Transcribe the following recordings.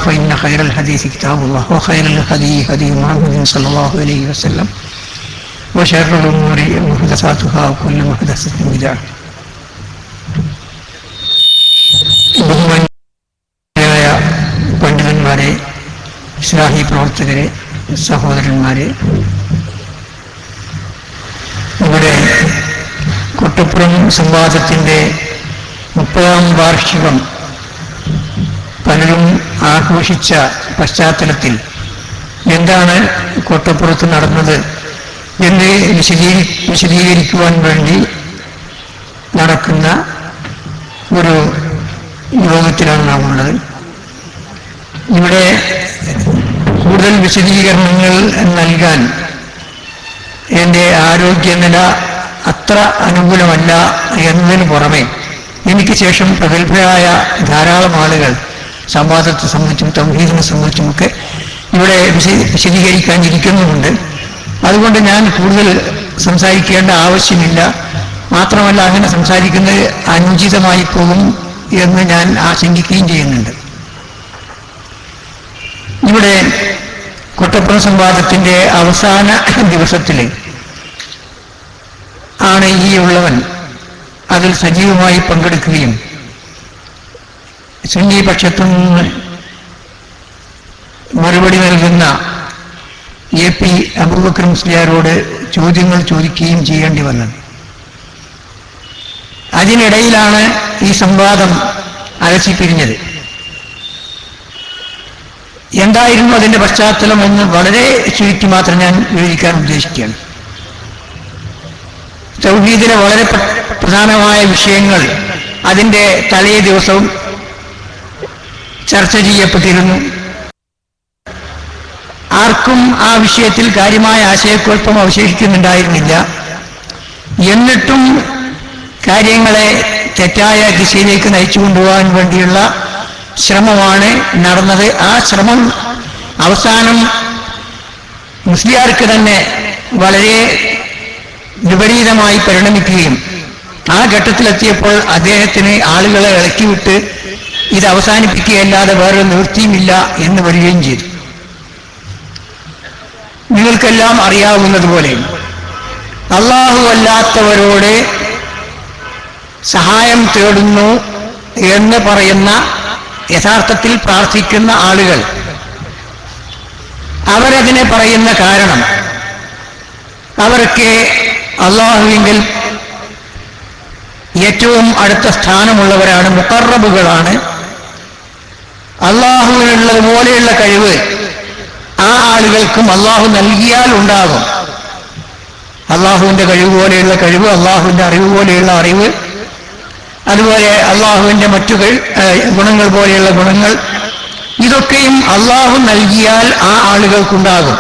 فإن خير الحديث كتاب الله وخير الهدي هدي محمد صلى الله عليه وسلم وشر الأمور محدثاتها وكل محدثة بدعة. ബഹുമാന്യരായ പണ്ഡിതന്മാരെ, ഇസ്ലാഹി പ്രവർത്തകരെ, സഹോദരന്മാരെ, ഇവിടെ കൊട്ടപ്പുറം സംവാദത്തിൻ്റെ 30ാം വാർഷികം പലരും ആഘോഷിച്ച പശ്ചാത്തലത്തിൽ എന്താണ് കൊട്ടപ്പുറത്ത് നടന്നത് എന്ന് വിശദീകരിക്കുവാൻ വേണ്ടി നടക്കുന്ന ഒരു യോഗത്തിലാണ് നാം ഉള്ളത്. ഇവിടെ കൂടുതൽ വിശദീകരണങ്ങൾ നൽകാൻ എൻ്റെ ആരോഗ്യനില അത്ര അനുകൂലമല്ല എന്നതിന് പുറമെ എനിക്ക് ശേഷം പ്രഗത്ഭരായ ധാരാളം ആളുകൾ സംവാദത്തെ സംബന്ധിച്ചും തൗഹീദിനെ സംബന്ധിച്ചുമൊക്കെ ഇവിടെ വിശദീകരിക്കാനിരിക്കുന്നുമുണ്ട്. അതുകൊണ്ട് ഞാൻ കൂടുതൽ സംസാരിക്കേണ്ട ആവശ്യമില്ല. മാത്രമല്ല, അങ്ങനെ സംസാരിക്കുന്നത് അനുചിതമായി പോകും എന്ന് ഞാൻ ആശങ്കിക്കുകയും ചെയ്യുന്നുണ്ട്. ഇവിടെ കൊട്ടപ്പുറം സംവാദത്തിൻ്റെ അവസാന ദിവസത്തിൽ ആണ് ഈ ഉള്ളവൻ അതിൽ സജീവമായി പങ്കെടുക്കുകയും സുന്നി പക്ഷത്തു നിന്ന് മറുപടി നൽകുന്ന AP അബൂബക്കർ മുസ്ലിയാരോട് ചോദ്യങ്ങൾ ചോദിക്കുകയും ചെയ്യേണ്ടി വന്നത്. അതിനിടയിലാണ് ഈ സംവാദം അലസിപ്പിരിഞ്ഞത്. എന്തായിരുന്നു അതിൻ്റെ പശ്ചാത്തലം എന്ന് വളരെ ചുരുക്കി മാത്രം ഞാൻ വിവരിക്കാൻ ഉദ്ദേശിക്കുകയാണ്. തൗഹീദിലെ വളരെ പ്രധാനമായ വിഷയങ്ങൾ അതിൻ്റെ തലേ ദിവസവും ചർച്ച ചെയ്യപ്പെട്ടിരുന്നു. ആർക്കും ആ വിഷയത്തിൽ കാര്യമായ ആശയക്കുഴപ്പം അവശേഷിക്കുന്നുണ്ടായിരുന്നില്ല. എന്നിട്ടും കാര്യങ്ങളെ തെറ്റായ ദിശയിലേക്ക് നയിച്ചു കൊണ്ടുപോകാൻ വേണ്ടിയുള്ള ശ്രമമാണ് നടന്നത്. ആ ശ്രമം അവസാനം മുസ്ലിയാർക്ക് തന്നെ വളരെ വിപരീതമായി പരിണമിക്കുകയും ആ ഘട്ടത്തിലെത്തിയപ്പോൾ അദ്ദേഹത്തിന് ആളുകളെ ഇളക്കിവിട്ട് ഇത് അവസാനിപ്പിക്കുകയല്ലാതെ വേറൊരു നിവൃത്തിയുമില്ല എന്ന് വരികയും ചെയ്തു. നിങ്ങൾക്കെല്ലാം അറിയാവുന്നതുപോലെ അല്ലാഹു അല്ലാത്തവരോട് സഹായം തേടുന്നു എന്ന് പറയുന്ന, യഥാർത്ഥത്തിൽ പ്രാർത്ഥിക്കുന്ന ആളുകൾ അവരതിനെ പറയുന്ന കാരണം അവർക്ക് അല്ലാഹുവിങ്കിൽ ഏറ്റവും അടുത്ത സ്ഥാനമുള്ളവരാണ്, മുഖറബുകളാണ്. അല്ലാഹുവിനുള്ളതുപോലെയുള്ള കഴിവ് ആ ആളുകൾക്കും അല്ലാഹു നൽകിയാൽ ഉണ്ടാകും. അല്ലാഹുവിൻ്റെ കഴിവ് പോലെയുള്ള കഴിവ്, അല്ലാഹുവിൻ്റെ അറിവ് പോലെയുള്ള അറിവ്, അതുപോലെ അല്ലാഹുവിൻ്റെ മറ്റു ഗുണങ്ങൾ പോലെയുള്ള ഗുണങ്ങൾ, ഇതൊക്കെയും അല്ലാഹു നൽകിയാൽ ആ ആളുകൾക്കുണ്ടാകും.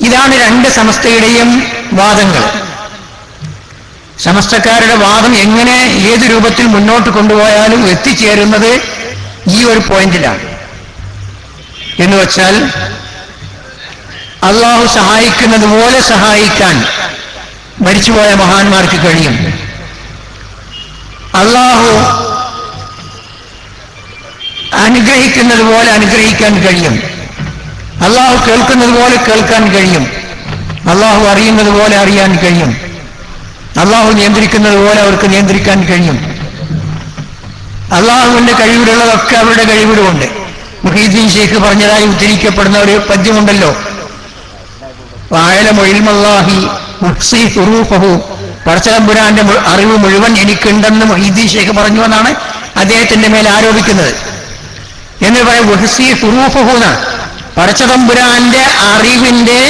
ഇതാണ് രണ്ട് സമസ്തയുടെയും വാദങ്ങൾ. സമസ്തക്കാരുടെ വാദം എങ്ങനെ ഏത് രൂപത്തിൽ മുന്നോട്ട് കൊണ്ടുപോയാലും എത്തിച്ചേരുന്നത് ഈ ഒരു പോയിന്റിലാണ്. എന്ന് വച്ചാൽ അല്ലാഹു സഹായിക്കുന്നത് പോലെ സഹായിക്കാൻ മരിച്ചുപോയ മഹാന്മാർക്ക് കഴിയും. അല്ലാഹു അനുഗ്രഹിക്കുന്നത് പോലെ അനുഗ്രഹിക്കാൻ കഴിയും. അല്ലാഹു കേൾക്കുന്നത് പോലെ കേൾക്കാൻ കഴിയും. അല്ലാഹു അറിയുന്നത് പോലെ അറിയാൻ കഴിയും. അല്ലാഹു നിയന്ത്രിക്കുന്നത് പോലെ അവർക്ക് നിയന്ത്രിക്കാൻ കഴിയും. അല്ലാഹുവിന്റെ കഴിവിലുള്ളതൊക്കെ അവരുടെ കഴിവിലുമുണ്ട്. മുഹീദ്ദീൻ ഷെയ്ഖ് പറഞ്ഞതായി ഉദ്ധരിക്കപ്പെടുന്ന ഒരു പദ്യമുണ്ടല്ലോ, പടച്ചതമ്പുരാന്റെ അറിവ് മുഴുവൻ എനിക്കുണ്ടെന്ന് മുഹീദ്ദീൻ ഷെയ്ഖ് പറഞ്ഞു എന്നാണ് അദ്ദേഹത്തിന്റെ മേൽ ആരോപിക്കുന്നത്. എന്ന് പറയാം വഹ്സി ഹുറൂഫഹു എന്നാണ്. പടച്ചതമ്പുരാന്റെ അറിവിന്റെ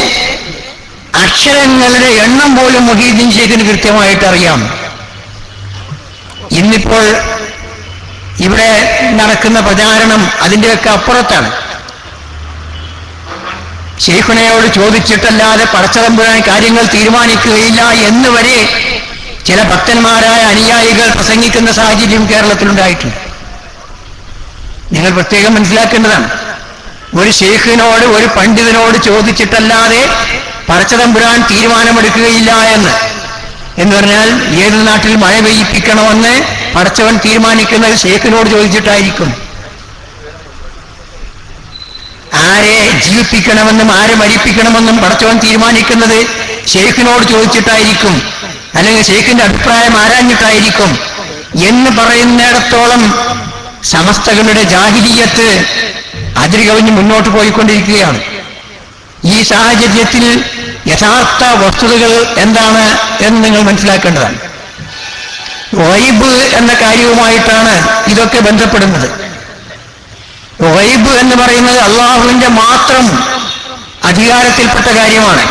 അക്ഷരങ്ങളുടെ എണ്ണം പോലും മുഹീദ്ദീൻ ഷെയ്ഖിന് കൃത്യമായിട്ട് അറിയാം. ഇന്നിപ്പോൾ ഇവിടെ നടക്കുന്ന പ്രചാരണം അതിൻ്റെയൊക്കെ അപ്പുറത്താണ്. ശൈഖുനയോട് ചോദിച്ചിട്ടല്ലാതെ പടച്ചതമ്പുരാൻ കാര്യങ്ങൾ തീരുമാനിക്കുകയില്ല എന്ന് വരെ ചില ഭക്തന്മാരായ അനുയായികൾ പ്രസംഗിക്കുന്ന സാഹചര്യം കേരളത്തിലുണ്ടായിട്ടുണ്ട്. നിങ്ങൾ പ്രത്യേകം മനസ്സിലാക്കേണ്ടതാണ്. ഒരു ശൈഖിനോട്, ഒരു പണ്ഡിതനോട് ചോദിച്ചിട്ടല്ലാതെ പടച്ചതമ്പുരാൻ തീരുമാനമെടുക്കുകയില്ല എന്ന് പറഞ്ഞാൽ ഏത് നാട്ടിൽ മഴ പെയ്യിപ്പിക്കണമെന്ന് പടച്ചവൻ തീരുമാനിക്കുന്നത് ശൈഖിനോട് ചോദിച്ചിട്ടായിരിക്കും. ആരെ ജീവിപ്പിക്കണമെന്നും ആരെ മരിപ്പിക്കണമെന്നും പടച്ചവൻ തീരുമാനിക്കുന്നത് ശൈഖിനോട് ചോദിച്ചിട്ടായിരിക്കും, അല്ലെങ്കിൽ ശൈഖിന്റെ അഭിപ്രായം ആരാഞ്ഞിട്ടായിരിക്കും എന്ന് പറയുന്നിടത്തോളം സമസ്തകളുടെ ജാഹിലിയ്യത്ത് അതിരുകവിഞ്ഞ് മുന്നോട്ട് പോയിക്കൊണ്ടിരിക്കുകയാണ്. ഈ സാഹചര്യത്തിൽ യഥാർത്ഥ വസ്തുതകൾ എന്താണ് എന്ന് നിങ്ങൾ മനസ്സിലാക്കേണ്ടതാണ്. ഗൈബ് എന്ന കാര്യവുമായിട്ടാണ് ഇതൊക്കെ ബന്ധപ്പെടുന്നത്. ഗൈബ് എന്ന് പറയുന്നത് അള്ളാഹുവിന്റെ മാത്രം അധികാരത്തിൽപ്പെട്ട കാര്യമാണ്.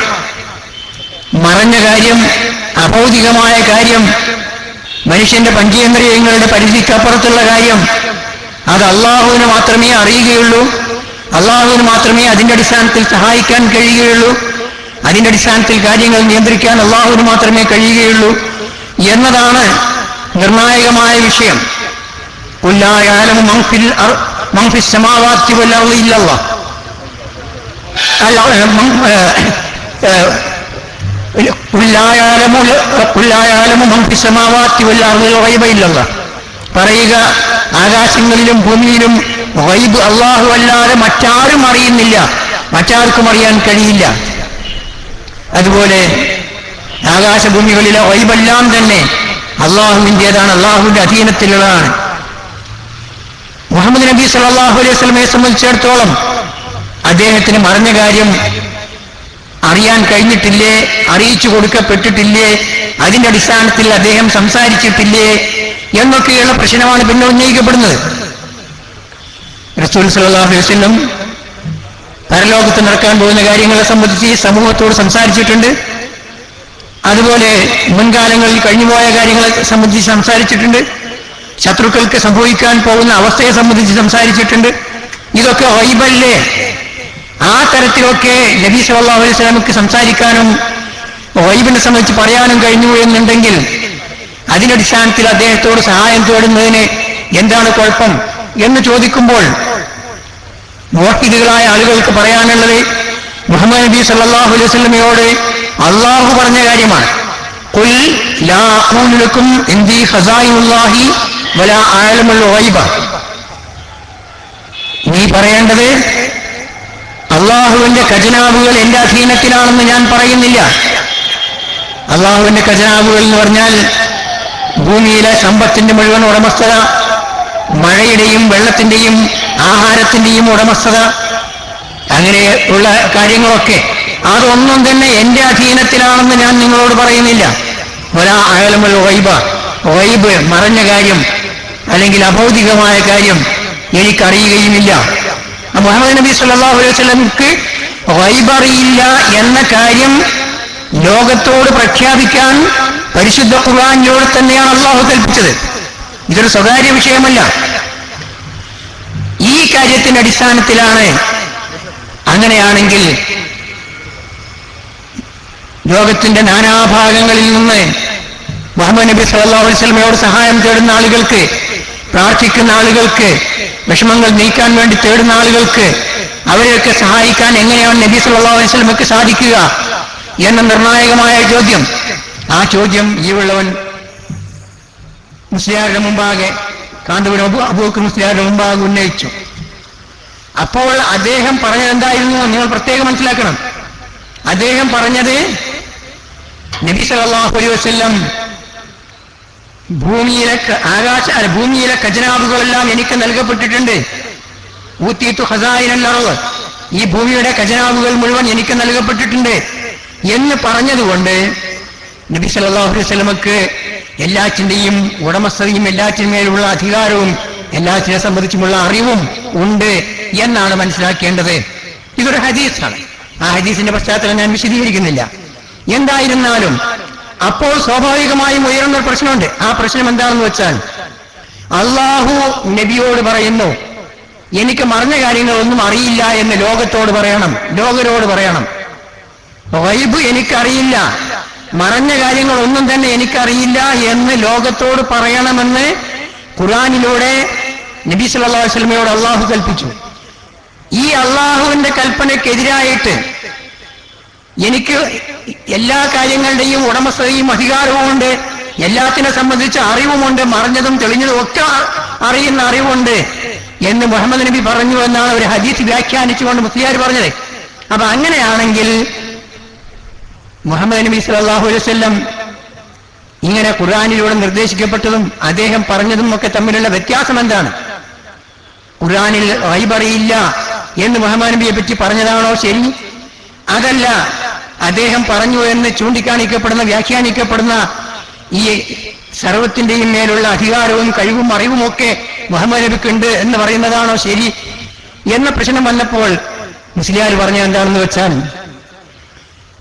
മറഞ്ഞ കാര്യം, അഭൗതികമായ കാര്യം, മനുഷ്യന്റെ പഞ്ചേന്ദ്രിയങ്ങളുടെ പരിധിക്കപ്പുറത്തുള്ള കാര്യം, അത് അള്ളാഹുവിന് മാത്രമേ അറിയുകയുള്ളൂ. അള്ളാഹുവിന് മാത്രമേ അതിന്റെ അടിസ്ഥാനത്തിൽ സഹായിക്കാൻ കഴിയുകയുള്ളൂ. അതിന്റെ അടിസ്ഥാനത്തിൽ കാര്യങ്ങൾ നിയന്ത്രിക്കാൻ അള്ളാഹുവിന് മാത്രമേ കഴിയുകയുള്ളൂ എന്നതാണ് നിർണായകമായ വിഷയം. പറയുക, ആകാശങ്ങളിലും ഭൂമിയിലും ഗൈബ് അള്ളാഹു അല്ലാതെ മറ്റാരും അറിയുന്നില്ല, മറ്റാർക്കും അറിയാൻ കഴിയില്ല. അതുപോലെ ആകാശഭൂമികളിലെ ഗൈബെല്ലാം തന്നെ അള്ളാഹുവിൻ്റെതാണ്, അള്ളാഹുവിന്റെ അധീനത്തിലുള്ളതാണ്. മുഹമ്മദ് നബി സല്ലല്ലാഹു അലൈഹി വസല്ലമയെ സംബന്ധിച്ചിടത്തോളം അദ്ദേഹത്തിന് മറഞ്ഞ കാര്യം അറിയാൻ കഴിഞ്ഞിട്ടില്ലേ, അറിയിച്ചു കൊടുക്കപ്പെട്ടിട്ടില്ലേ, അതിന്റെ അടിസ്ഥാനത്തിൽ അദ്ദേഹം സംസാരിച്ചിട്ടില്ലേ എന്നൊക്കെയുള്ള പ്രശ്നമാണ് പിന്നെ ഉന്നയിക്കപ്പെടുന്നത്. റസൂൽ സല്ലല്ലാഹു അലൈഹി വസല്ലം പരലോകത്ത് നടക്കാൻ പോകുന്ന കാര്യങ്ങളെ സംബന്ധിച്ച് സമൂഹത്തോട് സംസാരിച്ചിട്ടുണ്ട്. അതുപോലെ മുൻകാലങ്ങളിൽ കഴിഞ്ഞുപോയ കാര്യങ്ങളെ സംബന്ധിച്ച് സംസാരിച്ചിട്ടുണ്ട്. ശത്രുക്കൾക്ക് സംഭവിക്കാൻ പോകുന്ന അവസ്ഥയെ സംബന്ധിച്ച് സംസാരിച്ചിട്ടുണ്ട്. ഇതൊക്കെ ഗൈബല്ലേ? ആ തരത്തിലൊക്കെ നബി സല്ലല്ലാഹു അലൈഹി വസല്ലമക്ക് സംസാരിക്കാനും ഗൈബിനെ സംബന്ധിച്ച് പറയാനും കഴിഞ്ഞു എന്നുണ്ടെങ്കിൽ അതിന്റെ അടിസ്ഥാനത്തിൽ അദ്ദേഹത്തോട് സഹായം തേടുന്നതിന് എന്താണ് കുഴപ്പം എന്ന് ചോദിക്കുമ്പോൾ മുവഹിദുകളായ ആളുകൾക്ക് പറയാനുള്ളത് മുഹമ്മദ് നബി സല്ലല്ലാഹു അലൈഹി വസല്ലമയോട് അള്ളാഹു പറഞ്ഞ കാര്യമാണ്. ഖുൽ ലാ അഖൂലു ലക്കും ഇൻദി ഖസായിനുല്ലാഹി വലാ അഅലമുൽ ഗൈബ. നീ പറയേണ്ടത് അള്ളാഹുവിന്റെ ഖജനാവുകൾ എന്റെ അധീനത്തിലാണെന്ന് ഞാൻ പറയുന്നില്ല. അള്ളാഹുവിന്റെ ഖജനാവുകൾ എന്ന് പറഞ്ഞാൽ ഭൂമിയിലെ സമ്പത്തിന്റെ മുഴുവൻ ഉടമസ്ഥത, മഴയുടെയും വെള്ളത്തിന്റെയും ആഹാരത്തിന്റെയും ഉടമസ്ഥത, അങ്ങനെ ഉള്ള കാര്യങ്ങളൊക്കെ അതൊന്നും തന്നെ എന്റെ അധീനത്തിലാണെന്ന് ഞാൻ നിങ്ങളോട് പറയുന്നില്ല. വലാ അഅലമുൽ ഗൈബ, ഗൈബ് മറഞ്ഞ കാര്യം അല്ലെങ്കിൽ അഭൗതികമായ കാര്യം എനിക്കറിയുകയുമില്ല. മുഹമ്മദ് നബി സല്ലല്ലാഹു അലൈഹി വസല്ലമക്ക് ഗൈബ് അറിയില്ല എന്ന കാര്യം ലോകത്തോട് പ്രഖ്യാപിക്കാൻ പരിശുദ്ധ ഖുർആനിലൂടെ തന്നെയാണ് അള്ളാഹു കൽപ്പിച്ചത്. ഇതൊരു സ്വകാര്യ വിഷയമല്ല. ഈ കാര്യത്തിന്റെ അടിസ്ഥാനത്തിലാണ്. അങ്ങനെയാണെങ്കിൽ ലോകത്തിന്റെ നാനാഭാഗങ്ങളിൽ നിന്ന് മുഹമ്മദ് നബി സല്ലല്ലാഹു അലൈഹി വസല്ലമയോട് സഹായം തേടുന്ന ആളുകൾക്ക്, പ്രാർത്ഥിക്കുന്ന ആളുകൾക്ക്, വിഷമങ്ങൾ നീക്കാൻ വേണ്ടി തേടുന്ന ആളുകൾക്ക് അവരെയൊക്കെ സഹായിക്കാൻ എങ്ങനെയാണ് നബി സല്ലല്ലാഹു അലൈഹി വസല്ലമക്ക് സാധിക്കുക എന്ന നിർണായകമായ ചോദ്യം. ആ ചോദ്യം ഈ ഉള്ളവൻ മുസ്ലിയാരുടെ മുമ്പാകെ, കാന്തപുരം അബൂബക്കർ മുസ്ലിയാരുടെ മുമ്പാകെ ഉന്നയിച്ചു. അപ്പോൾ അദ്ദേഹം പറഞ്ഞത് എന്തായിരുന്നു നിങ്ങൾ പ്രത്യേകം മനസ്സിലാക്കണം. അദ്ദേഹം പറഞ്ഞത് നബി സല്ലല്ലാഹു അലൈഹി വസല്ലം ഭൂമിയിലെ ഖജനാവുകളെല്ലാം എനിക്ക് നൽകപ്പെട്ടിട്ടുണ്ട്. ഊതീതു ഖസായിനൽ അർള്, ഈ ഭൂമിയുടെ ഖജനാവുകൾ മുഴുവൻ എനിക്ക് നൽകപ്പെട്ടിട്ടുണ്ട് എന്ന് പറഞ്ഞതുകൊണ്ട് നബി സല്ലല്ലാഹു അലൈഹി വസല്ലമക്ക് എല്ലാറ്റിന്റെയും ഉടമസ്ഥതയും എല്ലാറ്റിന്മേലുള്ള അധികാരവും എല്ലാറ്റിനെ സംബന്ധിച്ചുമുള്ള അറിവും ഉണ്ട് എന്നാണ് മനസ്സിലാക്കേണ്ടത്. ഇതൊരു ഹദീസാണ്. ആ ഹദീസിന്റെ പശ്ചാത്തലം ഞാൻ വിശദീകരിക്കുന്നില്ല. എന്തായിരുന്നാലും അപ്പോൾ സ്വാഭാവികമായും ഉയർന്നൊരു പ്രശ്നമുണ്ട്. ആ പ്രശ്നം എന്താണെന്ന് വെച്ചാൽ അള്ളാഹു നബിയോട് പറയുന്നു, എനിക്ക് മറഞ്ഞ കാര്യങ്ങളൊന്നും അറിയില്ല എന്ന് ലോകത്തോട് പറയണം, ലോകരോട് പറയണം. ഗൈബ് എനിക്കറിയില്ല, മറഞ്ഞ കാര്യങ്ങളൊന്നും തന്നെ എനിക്കറിയില്ല എന്ന് ലോകത്തോട് പറയണമെന്ന് ഖുർആനിലൂടെ നബി സല്ലല്ലാഹു അലൈഹി വസല്ലമയോട് അള്ളാഹു കൽപ്പിച്ചു. ഈ അള്ളാഹുവിന്റെ കൽപ്പനയ്ക്കെതിരായിട്ട് എനിക്ക് എല്ലാ കാര്യങ്ങളുടെയും ഉടമസ്ഥതയും അധികാരവും ഉണ്ട്, എല്ലാത്തിനെ സംബന്ധിച്ച് അറിവുമുണ്ട്, മറഞ്ഞതും തെളിഞ്ഞതും ഒക്കെ അറിയുന്ന അറിവുണ്ട് എന്ന് മുഹമ്മദ് നബി പറഞ്ഞു എന്നാണ് ഒരു ഹദീസ് വ്യാഖ്യാനിച്ചുകൊണ്ട് മുസ്ലിയാർ പറഞ്ഞത്. അപ്പൊ അങ്ങനെയാണെങ്കിൽ മുഹമ്മദ് നബി സല്ലല്ലാഹു അലൈഹി വസല്ലം ഇങ്ങനെ ഖുർആനിലൂടെ നിർദ്ദേശിക്കപ്പെട്ടതും അദ്ദേഹം പറഞ്ഞതും ഒക്കെ തമ്മിലുള്ള വ്യത്യാസം എന്താണ്? ഖുർആനിൽ ഗൈബ് അറിയില്ല എന്ന് മുഹമ്മദ് നബിയെ പറ്റി പറഞ്ഞതാണോ ശരി? അതല്ല, അദ്ദേഹം പറഞ്ഞു എന്ന് ചൂണ്ടിക്കാണിക്കപ്പെടുന്ന വ്യാഖ്യാനിക്കപ്പെടുന്ന ഈ സർവത്തിന്റെയും മേലുള്ള അധികാരവും കഴിവും അറിവുമൊക്കെ മുഹമ്മദ് നബിക്കുണ്ട് എന്ന് പറയുന്നതാണോ ശരി എന്ന പ്രശ്നം വന്നപ്പോൾ മുസ്ലിയാർ പറഞ്ഞ എന്താണെന്ന് വെച്ചാൽ,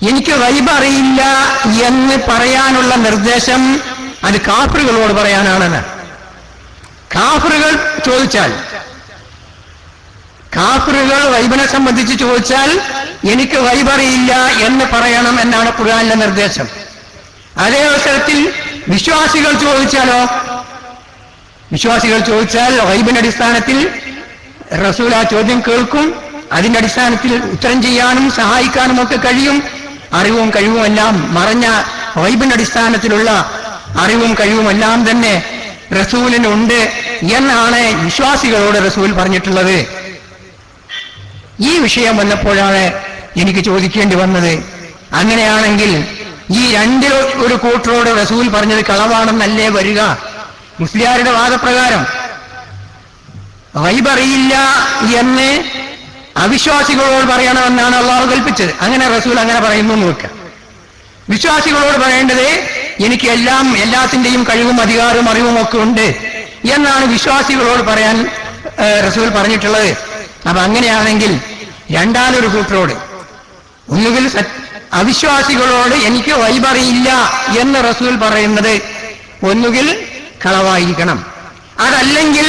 എനിക്ക് ഗൈബ് അറിയില്ല എന്ന് പറയാനുള്ള നിർദ്ദേശം അത് കാഫിറുകളോട് പറയാനാണെന്ന്. കാഫിറുകൾ ചോദിച്ചാൽ, കാഫിറുകൾ ഗൈബിനെ സംബന്ധിച്ച് ചോദിച്ചാൽ എനിക്ക് ഗൈബ് അറിയില്ല എന്ന് പറയണം എന്നാണ് ഖുർആനിലെ നിർദ്ദേശം. അതേ അവസരത്തിൽ വിശ്വാസികൾ ചോദിച്ചാലോ, വിശ്വാസികൾ ചോദിച്ചാൽ ഗൈബിന്റെ അടിസ്ഥാനത്തിൽ റസൂൽ ആ ചോദ്യം കേൾക്കും, അതിന്റെ അടിസ്ഥാനത്തിൽ ഉത്തരം ചെയ്യാനും സഹായിക്കാനും ഒക്കെ കഴിയും. അറിവും കഴിവുമെല്ലാം മറഞ്ഞ ഗൈബിന്റെ അടിസ്ഥാനത്തിലുള്ള അറിവും കഴിവുമെല്ലാം തന്നെ റസൂലിനുണ്ട് എന്നാണ് വിശ്വാസികളോട് റസൂൽ പറഞ്ഞിട്ടുള്ളത്. ഈ വിഷയം വന്നപ്പോഴാണ് എനിക്ക് ചോദിക്കേണ്ടി വന്നത്, അങ്ങനെയാണെങ്കിൽ ഈ രണ്ടിൽ ഒരു കൂട്ടരോട് റസൂൽ പറഞ്ഞത് കളവാണെന്നല്ലേ വരിക? മുസ്ലിയാരുടെ വാദപ്രകാരം ഗൈബ് അറിയില്ല എന്ന് അവിശ്വാസികളോട് പറയണമെന്നാണ് അള്ളാഹു കൽപ്പിച്ചത്. അങ്ങനെ റസൂൽ അങ്ങനെ പറയുന്നു എന്ന് വെക്കാം. വിശ്വാസികളോട് പറയേണ്ടത് എനിക്ക് എല്ലാത്തിന്റെയും കഴിവും അധികാരവും അറിവും ഒക്കെ ഉണ്ട് എന്നാണ് വിശ്വാസികളോട് പറയാൻ റസൂൽ പറഞ്ഞിട്ടുള്ളത്. അപ്പൊ അങ്ങനെയാണെങ്കിൽ രണ്ടാമതൊരു കൂട്ടരോട്, ഒന്നുകിൽ അവിശ്വാസികളോട് എനിക്ക് ഗൈബ് അറിയില്ല എന്ന് റസൂൽ പറയുന്നത് ഒന്നുകിൽ കളവായിരിക്കണം, അതല്ലെങ്കിൽ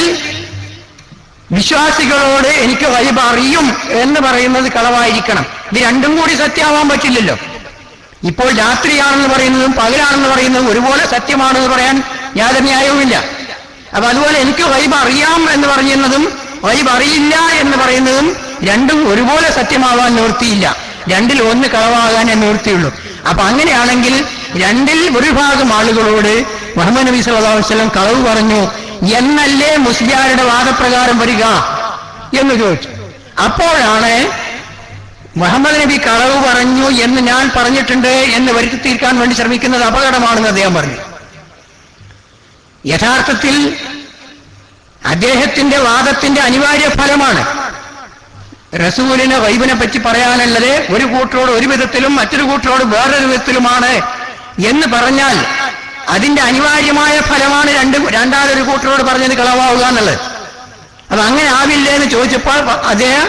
വിശ്വാസികളോട് എനിക്ക് ഗൈബ് അറിയും എന്ന് പറയുന്നത് കളവായിരിക്കണം. ഇത് രണ്ടും കൂടി സത്യമാവാൻ പറ്റില്ലല്ലോ. ഇപ്പോൾ രാത്രിയാണെന്ന് പറയുന്നതും പകലാണെന്ന് പറയുന്നതും ഒരുപോലെ സത്യമാണെന്ന് പറയാൻ യാതൊരു ന്യായവുമില്ല. അപ്പൊ അതുപോലെ എനിക്ക് ഗൈബ് അറിയാം എന്ന് പറയുന്നതും ഗൈബ് അറിയില്ല എന്ന് പറയുന്നതും രണ്ടും ഒരുപോലെ സത്യമാവാൻ നിവൃത്തിയില്ല. രണ്ടിൽ ഒന്ന് കളവാകാനേ നിവൃത്തിയുള്ളൂ. അപ്പൊ അങ്ങനെയാണെങ്കിൽ രണ്ടിൽ ഒരു ഭാഗം ആളുകളോട് മുഹമ്മദ് നബി സല്ലല്ലാഹു അലൈഹി വസല്ലം കളവ് പറഞ്ഞു എന്നല്ലേ മുസ്ലിയാരുടെ വാദപ്രകാരം വരിക എന്ന് ചോദിച്ചു. അപ്പോഴാണ് മുഹമ്മദ് നബി കളവ് പറഞ്ഞു എന്ന് ഞാൻ പറഞ്ഞിട്ടുണ്ട് എന്ന് വരുത്തി തീർക്കാൻ വേണ്ടി ശ്രമിക്കുന്നത് അപകടമാണെന്ന് അദ്ദേഹം പറഞ്ഞു. യഥാർത്ഥത്തിൽ അദ്ദേഹത്തിന്റെ വാദത്തിന്റെ അനിവാര്യ ഫലമാണ് റസൂലിന് ഗൈബിനെ പറ്റി പറയാനുള്ളത് ഒരു കൂട്ടരോട് ഒരു വിധത്തിലും മറ്റൊരു കൂട്ടരോട് വേറൊരു വിധത്തിലുമാണ് എന്ന് പറഞ്ഞാൽ അതിന്റെ അനിവാര്യമായ ഫലമാണ് രണ്ടാമതൊരു കൂട്ടരോട് പറഞ്ഞത് കളവാവുക എന്നുള്ളത്. അത് അങ്ങനെ ആവില്ല എന്ന് ചോദിച്ചപ്പോൾ അദ്ദേഹം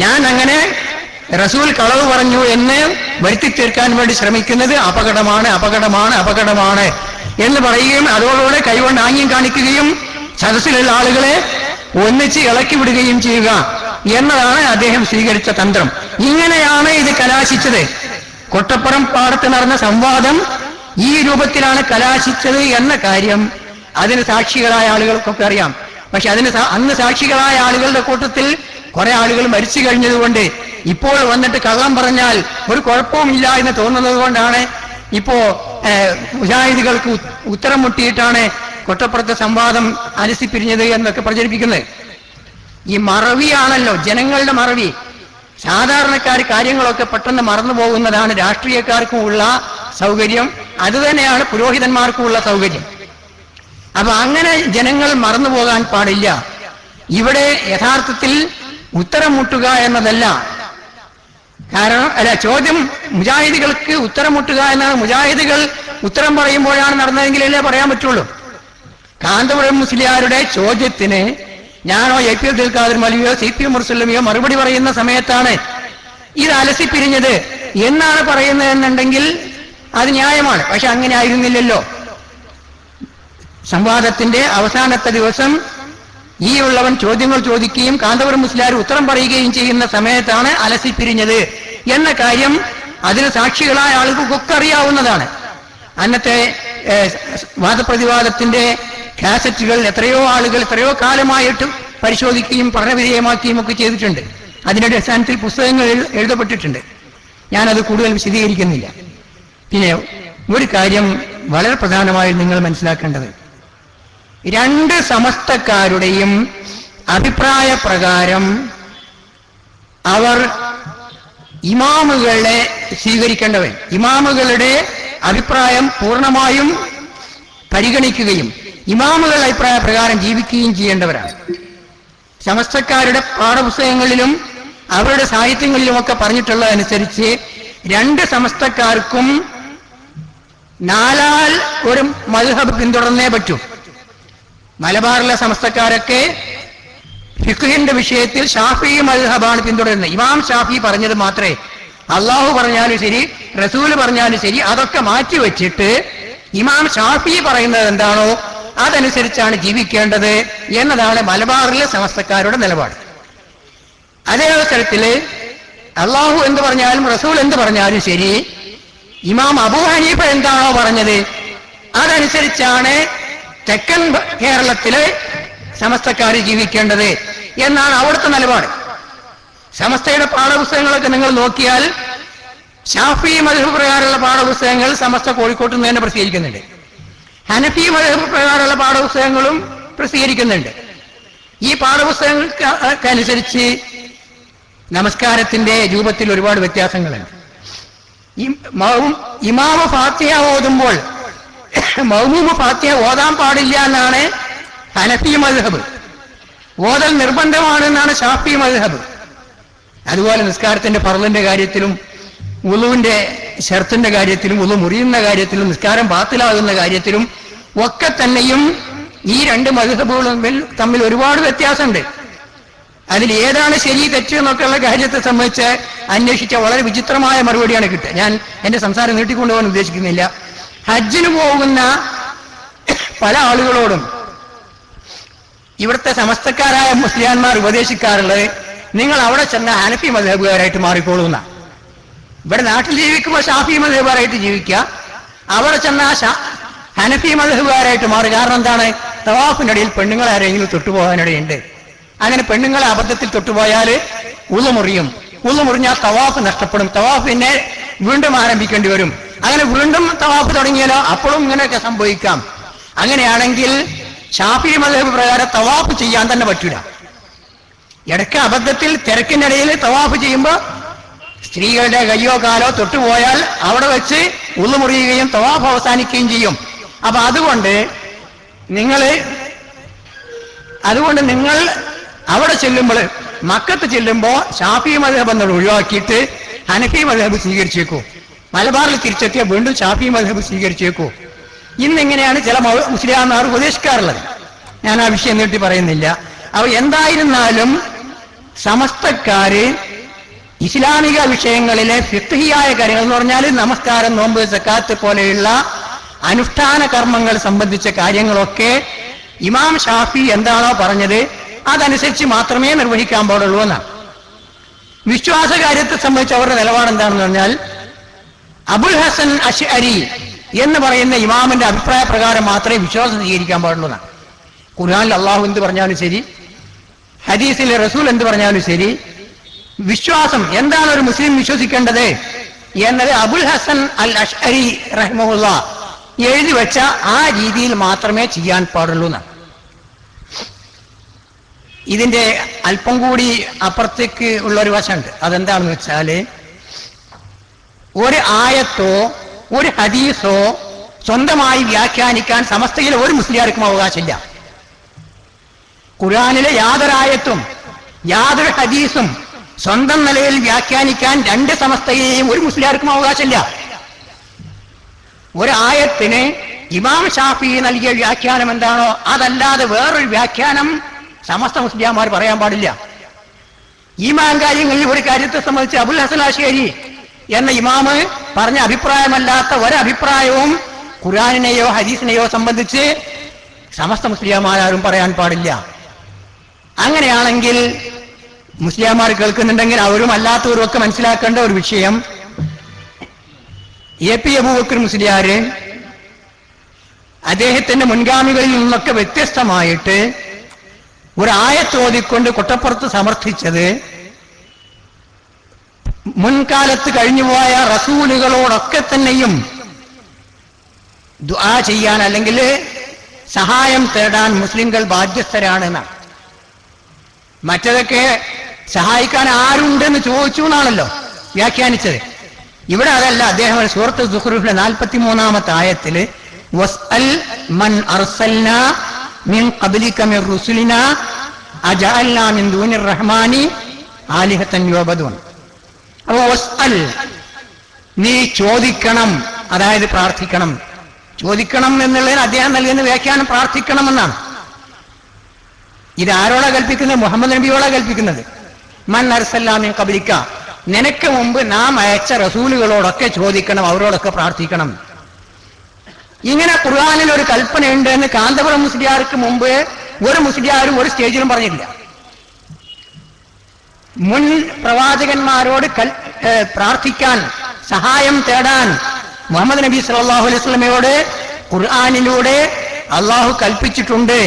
ഞാൻ അങ്ങനെ റസൂൽ കളവ് പറഞ്ഞു എന്ന് വരുത്തി തീർക്കാൻ വേണ്ടി ശ്രമിക്കുന്നത് അപകടമാണ് അപകടമാണ് അപകടമാണ് എന്ന് പറയുകയും അതോടുകൂടെ കൈകൊണ്ട് ആംഗ്യം കാണിക്കുകയും സദസ്സിലുള്ള ആളുകളെ ഒന്നിച്ച് ഇളക്കി വിടുകയും ചെയ്യുക എന്നതാണ് അദ്ദേഹം സ്വീകരിച്ച തന്ത്രം. ഇങ്ങനെയാണ് ഇത് കലാശിച്ചത്. കൊട്ടപ്പുറം പാടത്ത് നടന്ന സംവാദം ഈ രൂപത്തിലാണ് കലാശിച്ചത് എന്ന കാര്യം അതിന് സാക്ഷികളായ ആളുകൾക്കൊക്കെ അറിയാം. പക്ഷെ അന്ന് സാക്ഷികളായ ആളുകളുടെ കൂട്ടത്തിൽ കുറെ ആളുകൾ മരിച്ചു കഴിഞ്ഞതുകൊണ്ട് ഇപ്പോൾ വന്നിട്ട് കള്ളം പറഞ്ഞാൽ ഒരു കുഴപ്പവുമില്ല എന്ന് തോന്നുന്നത് കൊണ്ടാണ് ഇപ്പോ മുജാഹിദുകൾക്ക് ഉത്തരം മുട്ടിയിട്ടാണ് കൊട്ടപ്പുറത്തെ സംവാദം അലസിപ്പിരിഞ്ഞത് എന്നൊക്കെ പ്രചരിപ്പിക്കുന്നത്. ഈ മറവിയാണല്ലോ, ജനങ്ങളുടെ മറവി. സാധാരണക്കാർ കാര്യങ്ങളൊക്കെ പെട്ടെന്ന് മറന്നു പോകുന്നതാണ് രാഷ്ട്രീയക്കാർക്കും ഉള്ള സൗകര്യം, അതുതന്നെയാണ് പുരോഹിതന്മാർക്കും ഉള്ള സൗകര്യം. അപ്പൊ അങ്ങനെ ജനങ്ങൾ മറന്നു പോകാൻ പാടില്ല. ഇവിടെ യഥാർത്ഥത്തിൽ ഉത്തരം മുട്ടുക എന്നതല്ല കാരണം, ചോദ്യം മുജാഹിദുകൾക്ക് ഉത്തരം മുട്ടുക എന്നാണ്. മുജാഹിദുകൾ ഉത്തരം പറയുമ്പോഴാണ് നടന്നതെങ്കിലല്ലേ പറയാൻ പറ്റുള്ളൂ. കാന്തപുരം മുസ്ലിയാരുടെ ചോദ്യത്തിന് ഞാനോ എ.പി. അബ്ദുൽ ഖാദർ മൗലവിയോ CP മുർസലമിയോ മറുപടി പറയുന്ന സമയത്താണ് ഇത് അലസിപ്പിരിഞ്ഞത് എന്നാണ് പറയുന്നതെന്നുണ്ടെങ്കിൽ അത് ന്യായമാണ്. പക്ഷെ അങ്ങനെ ആയിരുന്നില്ലല്ലോ. സംവാദത്തിന്റെ അവസാനത്തെ ദിവസം ഈ ഉള്ളവൻ ചോദ്യങ്ങൾ ചോദിക്കുകയും കാന്തപുരം മുസ്ലിയാർ ഉത്തരം പറയുകയും ചെയ്യുന്ന സമയത്താണ് അലസിപ്പിരിഞ്ഞത് എന്ന കാര്യം അതിന് സാക്ഷികളായ ആളുകൾക്കൊക്കെ അറിയാവുന്നതാണ്. അന്നത്തെ വാദപ്രതിവാദത്തിന്റെ കാസറ്റുകൾ എത്രയോ ആളുകൾ എത്രയോ കാലമായിട്ട് പരിശോധിക്കുകയും പഠനവിധേയമാക്കുകയും ഒക്കെ ചെയ്തിട്ടുണ്ട്. അതിന്റെ അടിസ്ഥാനത്തിൽ പുസ്തകങ്ങൾ എഴുതപ്പെട്ടിട്ടുണ്ട്. ഞാനത് കൂടുതൽ വിശദീകരിക്കുന്നില്ല. പിന്നെ ഒരു കാര്യം വളരെ പ്രധാനമായി നിങ്ങൾ മനസ്സിലാക്കേണ്ടത്, രണ്ട് സമസ്തക്കാരുടെയും അഭിപ്രായ പ്രകാരം അവർ ഇമാമുകളെ സ്വീകരിക്കേണ്ടവൻ, ഇമാമുകളുടെ അഭിപ്രായം പൂർണ്ണമായും പരിഗണിക്കുകയും ഇമാമുകളുടെ അഭിപ്രായ പ്രകാരം ജീവിക്കുകയും ചെയ്യേണ്ടവരാണ്. സമസ്തക്കാരുടെ പാഠപുസ്തകങ്ങളിലും അവരുടെ സാഹിത്യങ്ങളിലുമൊക്കെ പറഞ്ഞിട്ടുള്ളതനുസരിച്ച് രണ്ട് സമസ്തക്കാർക്കും 4 ഒരു മദ്ഹബ് പിന്തുടർന്നേ പറ്റൂ. മലബാറിലെ സമസ്തക്കാരൊക്കെ ഫിഖ്ഹിന്റെ വിഷയത്തിൽ ഷാഫി മദ്ഹബാണ് പിന്തുടരുന്നത്. ഇമാം ഷാഫി പറഞ്ഞത് മാത്രമേ, അള്ളാഹു പറഞ്ഞാലും ശരി റസൂല് പറഞ്ഞാലും ശരി അതൊക്കെ മാറ്റിവെച്ചിട്ട് ഇമാം ഷാഫി പറയുന്നത് എന്താണോ അതനുസരിച്ചാണ് ജീവിക്കേണ്ടത് എന്നതാണ് മലബാറിലെ സമസ്തക്കാരുടെ നിലപാട്. അതേ അവസരത്തില് അള്ളാഹു എന്ത് പറഞ്ഞാലും റസൂൽ എന്ത് പറഞ്ഞാലും ശരി ഇമാം അബൂ ഹനീഫ എന്താണോ പറഞ്ഞത് അതനുസരിച്ചാണ് തെക്കൻ കേരളത്തിലെ സമസ്തക്കാർ ജീവിക്കേണ്ടത് എന്നാണ് അവിടുത്തെ നിലപാട്. സമസ്തയുടെ പാഠപുസ്തകങ്ങളൊക്കെ നിങ്ങൾ നോക്കിയാൽ ഷാഫി മദ്ഹബ് പ്രകാരമുള്ള പാഠപുസ്തകങ്ങൾ സമസ്ത കോഴിക്കോട്ട് നിന്ന് തന്നെ പ്രസിദ്ധീകരിക്കുന്നുണ്ട്. ഹനഫി മദ്ഹബ് പ്രകാരമുള്ള പാഠപുസ്തകങ്ങളും പ്രസിദ്ധീകരിക്കുന്നുണ്ട്. ഈ പാഠപുസ്തകങ്ങൾക്കനുസരിച്ച് നമസ്കാരത്തിന്റെ രൂപത്തിൽ ഒരുപാട് വ്യത്യാസങ്ങളുണ്ട്. ഇമാമ ഫാത്തിഹ ഓതുമ്പോൾ മൗമൂമ ഫാത്തിഹ ഓതാൻ പാടില്ല എന്നാണ് ഹനഫി മദ്ഹബ്, ഓതൽ നിർബന്ധമാണെന്നാണ് ഷാഫി മദ്ഹബ്. അതുപോലെ നിസ്കാരത്തിന്റെ ഫർളിന്റെ കാര്യത്തിലും വുളുവിന്റെ ഷർത്തിന്റെ കാര്യത്തിലും വുളു മുറിയുന്ന കാര്യത്തിലും നിസ്കാരം ബാത്തിലാകുന്ന കാര്യത്തിലും ഒക്കെ തന്നെയും ഈ രണ്ട് മദ്ഹബുകളും തമ്മിൽ ഒരുപാട് വ്യത്യാസമുണ്ട്. അതിൽ ഏതാണ് ശരി തെറ്റ് എന്നൊക്കെയുള്ള കാര്യത്തെ സംബന്ധിച്ച് അന്വേഷിച്ച വളരെ വിചിത്രമായ മറുപടിയാണ് കിട്ടുക. ഞാൻ എന്റെ സംസാരം നീട്ടിക്കൊണ്ടുപോകാൻ ഉദ്ദേശിക്കുന്നില്ല. ഹജ്ജിന് പോകുന്ന പല ആളുകളോടും ഇവിടുത്തെ സമസ്തക്കാരായ മുസ്ലിയാന്മാർ ഉപദേശിക്കാറുള്ളത് നിങ്ങൾ അവിടെ ചെന്ന ഹനഫി മദ്ഹബുകാരായിട്ട് മാറിക്കൊള്ളുന്ന. ഇവിടെ നാട്ടിൽ ജീവിക്കുമ്പോൾ ഷാഫി മദ്ഹബുകാരായിട്ട് ജീവിക്കുക, അവിടെ ചെന്ന ഹനഫി മദ്ഹബുകാരായിട്ട് മാറുക. കാരണം എന്താണ്? തവാഫിനിടയിൽ പെണ്ണുങ്ങളെ ആരെങ്കിലും തൊട്ടുപോകാനിടയുണ്ട്. അങ്ങനെ പെണ്ണുങ്ങളെ അബദ്ധത്തിൽ തൊട്ടുപോയാൽ ഉളു മുറിയും. ഉളു മുറിഞ്ഞാൽ തവാഫ് നഷ്ടപ്പെടും. തവാഫ് പിന്നെ വീണ്ടും ആരംഭിക്കേണ്ടി വരും. അങ്ങനെ വീണ്ടും തവാഫ് തുടങ്ങിയാലോ അപ്പോഴും ഇങ്ങനെയൊക്കെ സംഭവിക്കാം. അങ്ങനെയാണെങ്കിൽ ഷാഫി മദ്ഹബ് പ്രകാരം തവാഫ് ചെയ്യാൻ തന്നെ പറ്റൂല. ഇടയ്ക്ക് അബദ്ധത്തിൽ തിരക്കിനിടയിൽ തവാഫ് ചെയ്യുമ്പോൾ സ്ത്രീകളുടെ കയ്യോ കാലോ തൊട്ടുപോയാൽ അവിടെ വെച്ച് ഉളു മുറിയുകയും തവാഫ് അവസാനിക്കുകയും ചെയ്യും. അപ്പൊ അതുകൊണ്ട് നിങ്ങൾ അവിടെ ചെല്ലുമ്പോൾ, മക്കത്ത് ചെല്ലുമ്പോൾ ഷാഫി മദ്ഹബ് എന്നത് ഒഴിവാക്കിയിട്ട് ഹനഫി മദ്ഹബ് സ്വീകരിച്ചേക്കൂ. മലബാറിൽ തിരിച്ചെത്തിയ വീണ്ടും ഷാഫി മദ്ഹബ് സ്വീകരിച്ചേക്കൂ. ഇന്നിങ്ങനെയാണ് ചില മുസ്ലിയാന്മാർ ഉപദേശിക്കാറുള്ളത്. ഞാൻ ആ വിഷയം നീട്ടി പറയുന്നില്ല. അപ്പൊ എന്തായിരുന്നാലും സമസ്തക്കാര് ഇസ്ലാമിക വിഷയങ്ങളിലെ ഫിഖ്ഹിയായ കാര്യങ്ങൾ എന്ന് പറഞ്ഞാൽ നമസ്കാരം, നോമ്പ്, സക്കാത്ത് പോലെയുള്ള അനുഷ്ഠാന കർമ്മങ്ങൾ സംബന്ധിച്ച കാര്യങ്ങളൊക്കെ ഇമാം ഷാഫി എന്താണോ പറഞ്ഞത് അതനുസരിച്ച് മാത്രമേ നിർവഹിക്കാൻ പാടുള്ളൂ എന്നാണ്. വിശ്വാസ കാര്യത്തെ സംബന്ധിച്ച് അവരുടെ നിലപാട് എന്താണെന്ന് പറഞ്ഞാൽ അബുൽ ഹസൻ അശ്അരി എന്ന് പറയുന്ന ഇമാമിന്റെ അഭിപ്രായ പ്രകാരം മാത്രമേ വിശ്വാസം സ്വീകരിക്കാൻ പാടുള്ളൂ എന്നാണ്. ഖുർആനിൽ അള്ളാഹു എന്ത് പറഞ്ഞാലും ശരി, ഹദീസിലെ റസൂൽ എന്ത് പറഞ്ഞാലും ശരി, വിശ്വാസം എന്താണ് ഒരു മുസ്ലിം വിശ്വസിക്കേണ്ടത് എന്നത് അബുൽ ഹസൻ അൽ അശ്അരി റഹിമഹുല്ലാഹ് എഴുതി വെച്ച ആ രീതിയിൽ മാത്രമേ ചെയ്യാൻ പാടുള്ളൂ എന്നാണ്. ഇതിന്റെ അല്പം കൂടി അപ്പുറത്തേക്ക് ഉള്ള ഒരു വശമുണ്ട്. അതെന്താണെന്ന് വെച്ചാല് ഒരു ആയത്തോ ഒരു ഹദീസോ സ്വന്തമായി വ്യാഖ്യാനിക്കാൻ സമസ്തയിലെ ഒരു മുസ്ലിയാർക്കും അവകാശമില്ല. ഖുർആനിലെ യാതൊരായത്തും യാതൊരു ഹദീസും സ്വന്തം നിലയിൽ വ്യാഖ്യാനിക്കാൻ രണ്ട് സമസ്തയെയും ഒരു മുസ്ലിയാർക്കും അവകാശമില്ല. ഒരു ആയത്തിന് ഇമാം ഷാഫി നൽകിയ വ്യാഖ്യാനം എന്താണോ അതല്ലാതെ വേറൊരു വ്യാഖ്യാനം സമസ്ത മുസ്ലിയാന്മാർ പറയാൻ പാടില്ല. ഈമാൻ കാര്യങ്ങളിൽ ഒരു കാര്യത്തെ സംബന്ധിച്ച് അബുൽ ഹസൻ അശ്അരി എന്ന ഇമാമ് പറഞ്ഞ അഭിപ്രായമല്ലാത്ത ഒരഭിപ്രായവും ഖുർആനിനെയോ ഹദീസിനെയോ സംബന്ധിച്ച് സമസ്ത മുസ്ലിയാന്മാരും പറയാൻ പാടില്ല. അങ്ങനെയാണെങ്കിൽ മുസ്ലിയാന്മാർ കേൾക്കുന്നുണ്ടെങ്കിൽ അവരും അല്ലാത്തവരും ഒക്കെ മനസ്സിലാക്കേണ്ട ഒരു വിഷയം, AP അബൂബക്കർ മുസ്ലിയാര് അദ്ദേഹത്തിന്റെ മുൻഗാമികളിൽ നിന്നൊക്കെ വ്യത്യസ്തമായിട്ട് ഒരു ആയത്ത് ഓതിക്കൊണ്ട് കൊട്ടപ്പുറത്ത് സമർത്ഥിച്ചത് മുൻകാലത്ത് കഴിഞ്ഞുപോയ റസൂലുകളോടൊക്കെ തന്നെയും ദുആ ചെയ്യാൻ അല്ലെങ്കിൽ സഹായം തേടാൻ മുസ്ലിങ്ങൾ ബാധ്യസ്ഥരാണ് എന്നാണ്. മറ്റതൊക്കെ സഹായിക്കാൻ ആരുണ്ടെന്ന് ചോദിച്ചു എന്നാണല്ലോ വ്യാഖ്യാനിച്ചത്. ഇവിടെ അതല്ല. അദ്ദേഹം സൂറത്ത് സുഖ്റൂഫിലെ 43-ാമത്തെ ആയത്തില് വസ്അൽ മൻ അർസൽനാ മിൻ ഖബ്ലിക മിർ റുസുലിനാ അജഅൽനാ മിൻ ദൂനിർ റഹ്മാനി ആലിഹത്തൻ യുഅബദൂൻ. അപ്പോൾ വസ്അൽ, നീ ചോദിക്കണം, അതായത് പ്രാർത്ഥിക്കണം. ചോദിക്കണം എന്നുള്ളതിന് അദ്ദേഹം നൽകുന്ന വ്യാഖ്യാനം പ്രാർത്ഥിക്കണം എന്നാണ്. ഇത് ആരോടാ കൽപ്പിക്കുന്നത്? മുഹമ്മദ് നബിയോടാ കൽപ്പിക്കുന്നത്. മൻ അർസൽനാ മിൻ ഖബ്ലിക, നിനക്ക് മുമ്പ് നാം അയച്ച റസൂലുകളോടൊക്കെ ചോദിക്കണം, അവരോടൊക്കെ പ്രാർത്ഥിക്കണം. ഇങ്ങനെ ഖുർആനിൽ ഒരു കൽപ്പനയുണ്ട് എന്ന് കാന്തപുരം മുസ്ലിയാർക്ക് മുമ്പ് ഒരു മുസ്ലിയാരും ഒരു സ്റ്റേജിലും പറഞ്ഞിട്ടില്ല. മുൻ പ്രവാചകന്മാരോട് പ്രാർത്ഥിക്കാൻ, സഹായം തേടാൻ മുഹമ്മദ് നബി സല്ലല്ലാഹു അലൈഹി വസല്ലമയോട് ഖുർആനിലൂടെ അള്ളാഹു കൽപ്പിച്ചിട്ടുണ്ട്,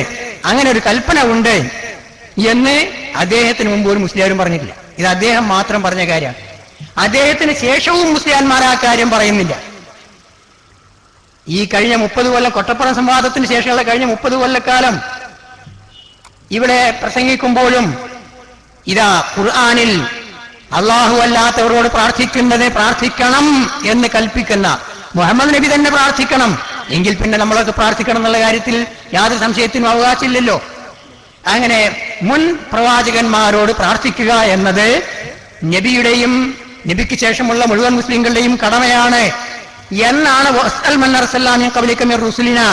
അങ്ങനെ ഒരു കൽപ്പന ഉണ്ട് എന്ന് അദ്ദേഹത്തിന് മുമ്പ് ഒരു മുസ്ലിയാരും പറഞ്ഞിട്ടില്ല. ഇത് അദ്ദേഹം മാത്രം പറഞ്ഞ കാര്യമാണ്. അദ്ദേഹത്തിന് ശേഷവും മുസ്ലിയാന്മാർ ആ കാര്യം പറയുന്നില്ല. ഈ കഴിഞ്ഞ 30 കൊല്ലം, കൊട്ടപ്പുറം സംവാദത്തിന് ശേഷമുള്ള കഴിഞ്ഞ 30 കൊല്ലക്കാലം ഇവിടെ പ്രസംഗിക്കുമ്പോഴും ഇതാ ഖുർആനിൽ അള്ളാഹു അല്ലാത്തവരോട് പ്രാർത്ഥിക്കണം എന്ന് കൽപ്പിക്കുന്ന മുഹമ്മദ് നബി തന്നെ പ്രാർത്ഥിക്കണം, എങ്കിൽ പിന്നെ നമ്മളൊക്കെ പ്രാർത്ഥിക്കണം എന്നുള്ള കാര്യത്തിൽ യാതൊരു സംശയത്തിനും അവകാശമില്ലല്ലോ. അങ്ങനെ മുൻ പ്രവാചകന്മാരോട് പ്രാർത്ഥിക്കുക എന്നത് നബിയുടെയും നബിക്ക് ശേഷമുള്ള മുഴുവൻ മുസ്ലിങ്ങളുടെയും കടമയാണ് എന്നാണ് വസ്അൽ മൻ അർസൽനാ മിൻ ഖബ്ലിക മിർ റുസുലിനാ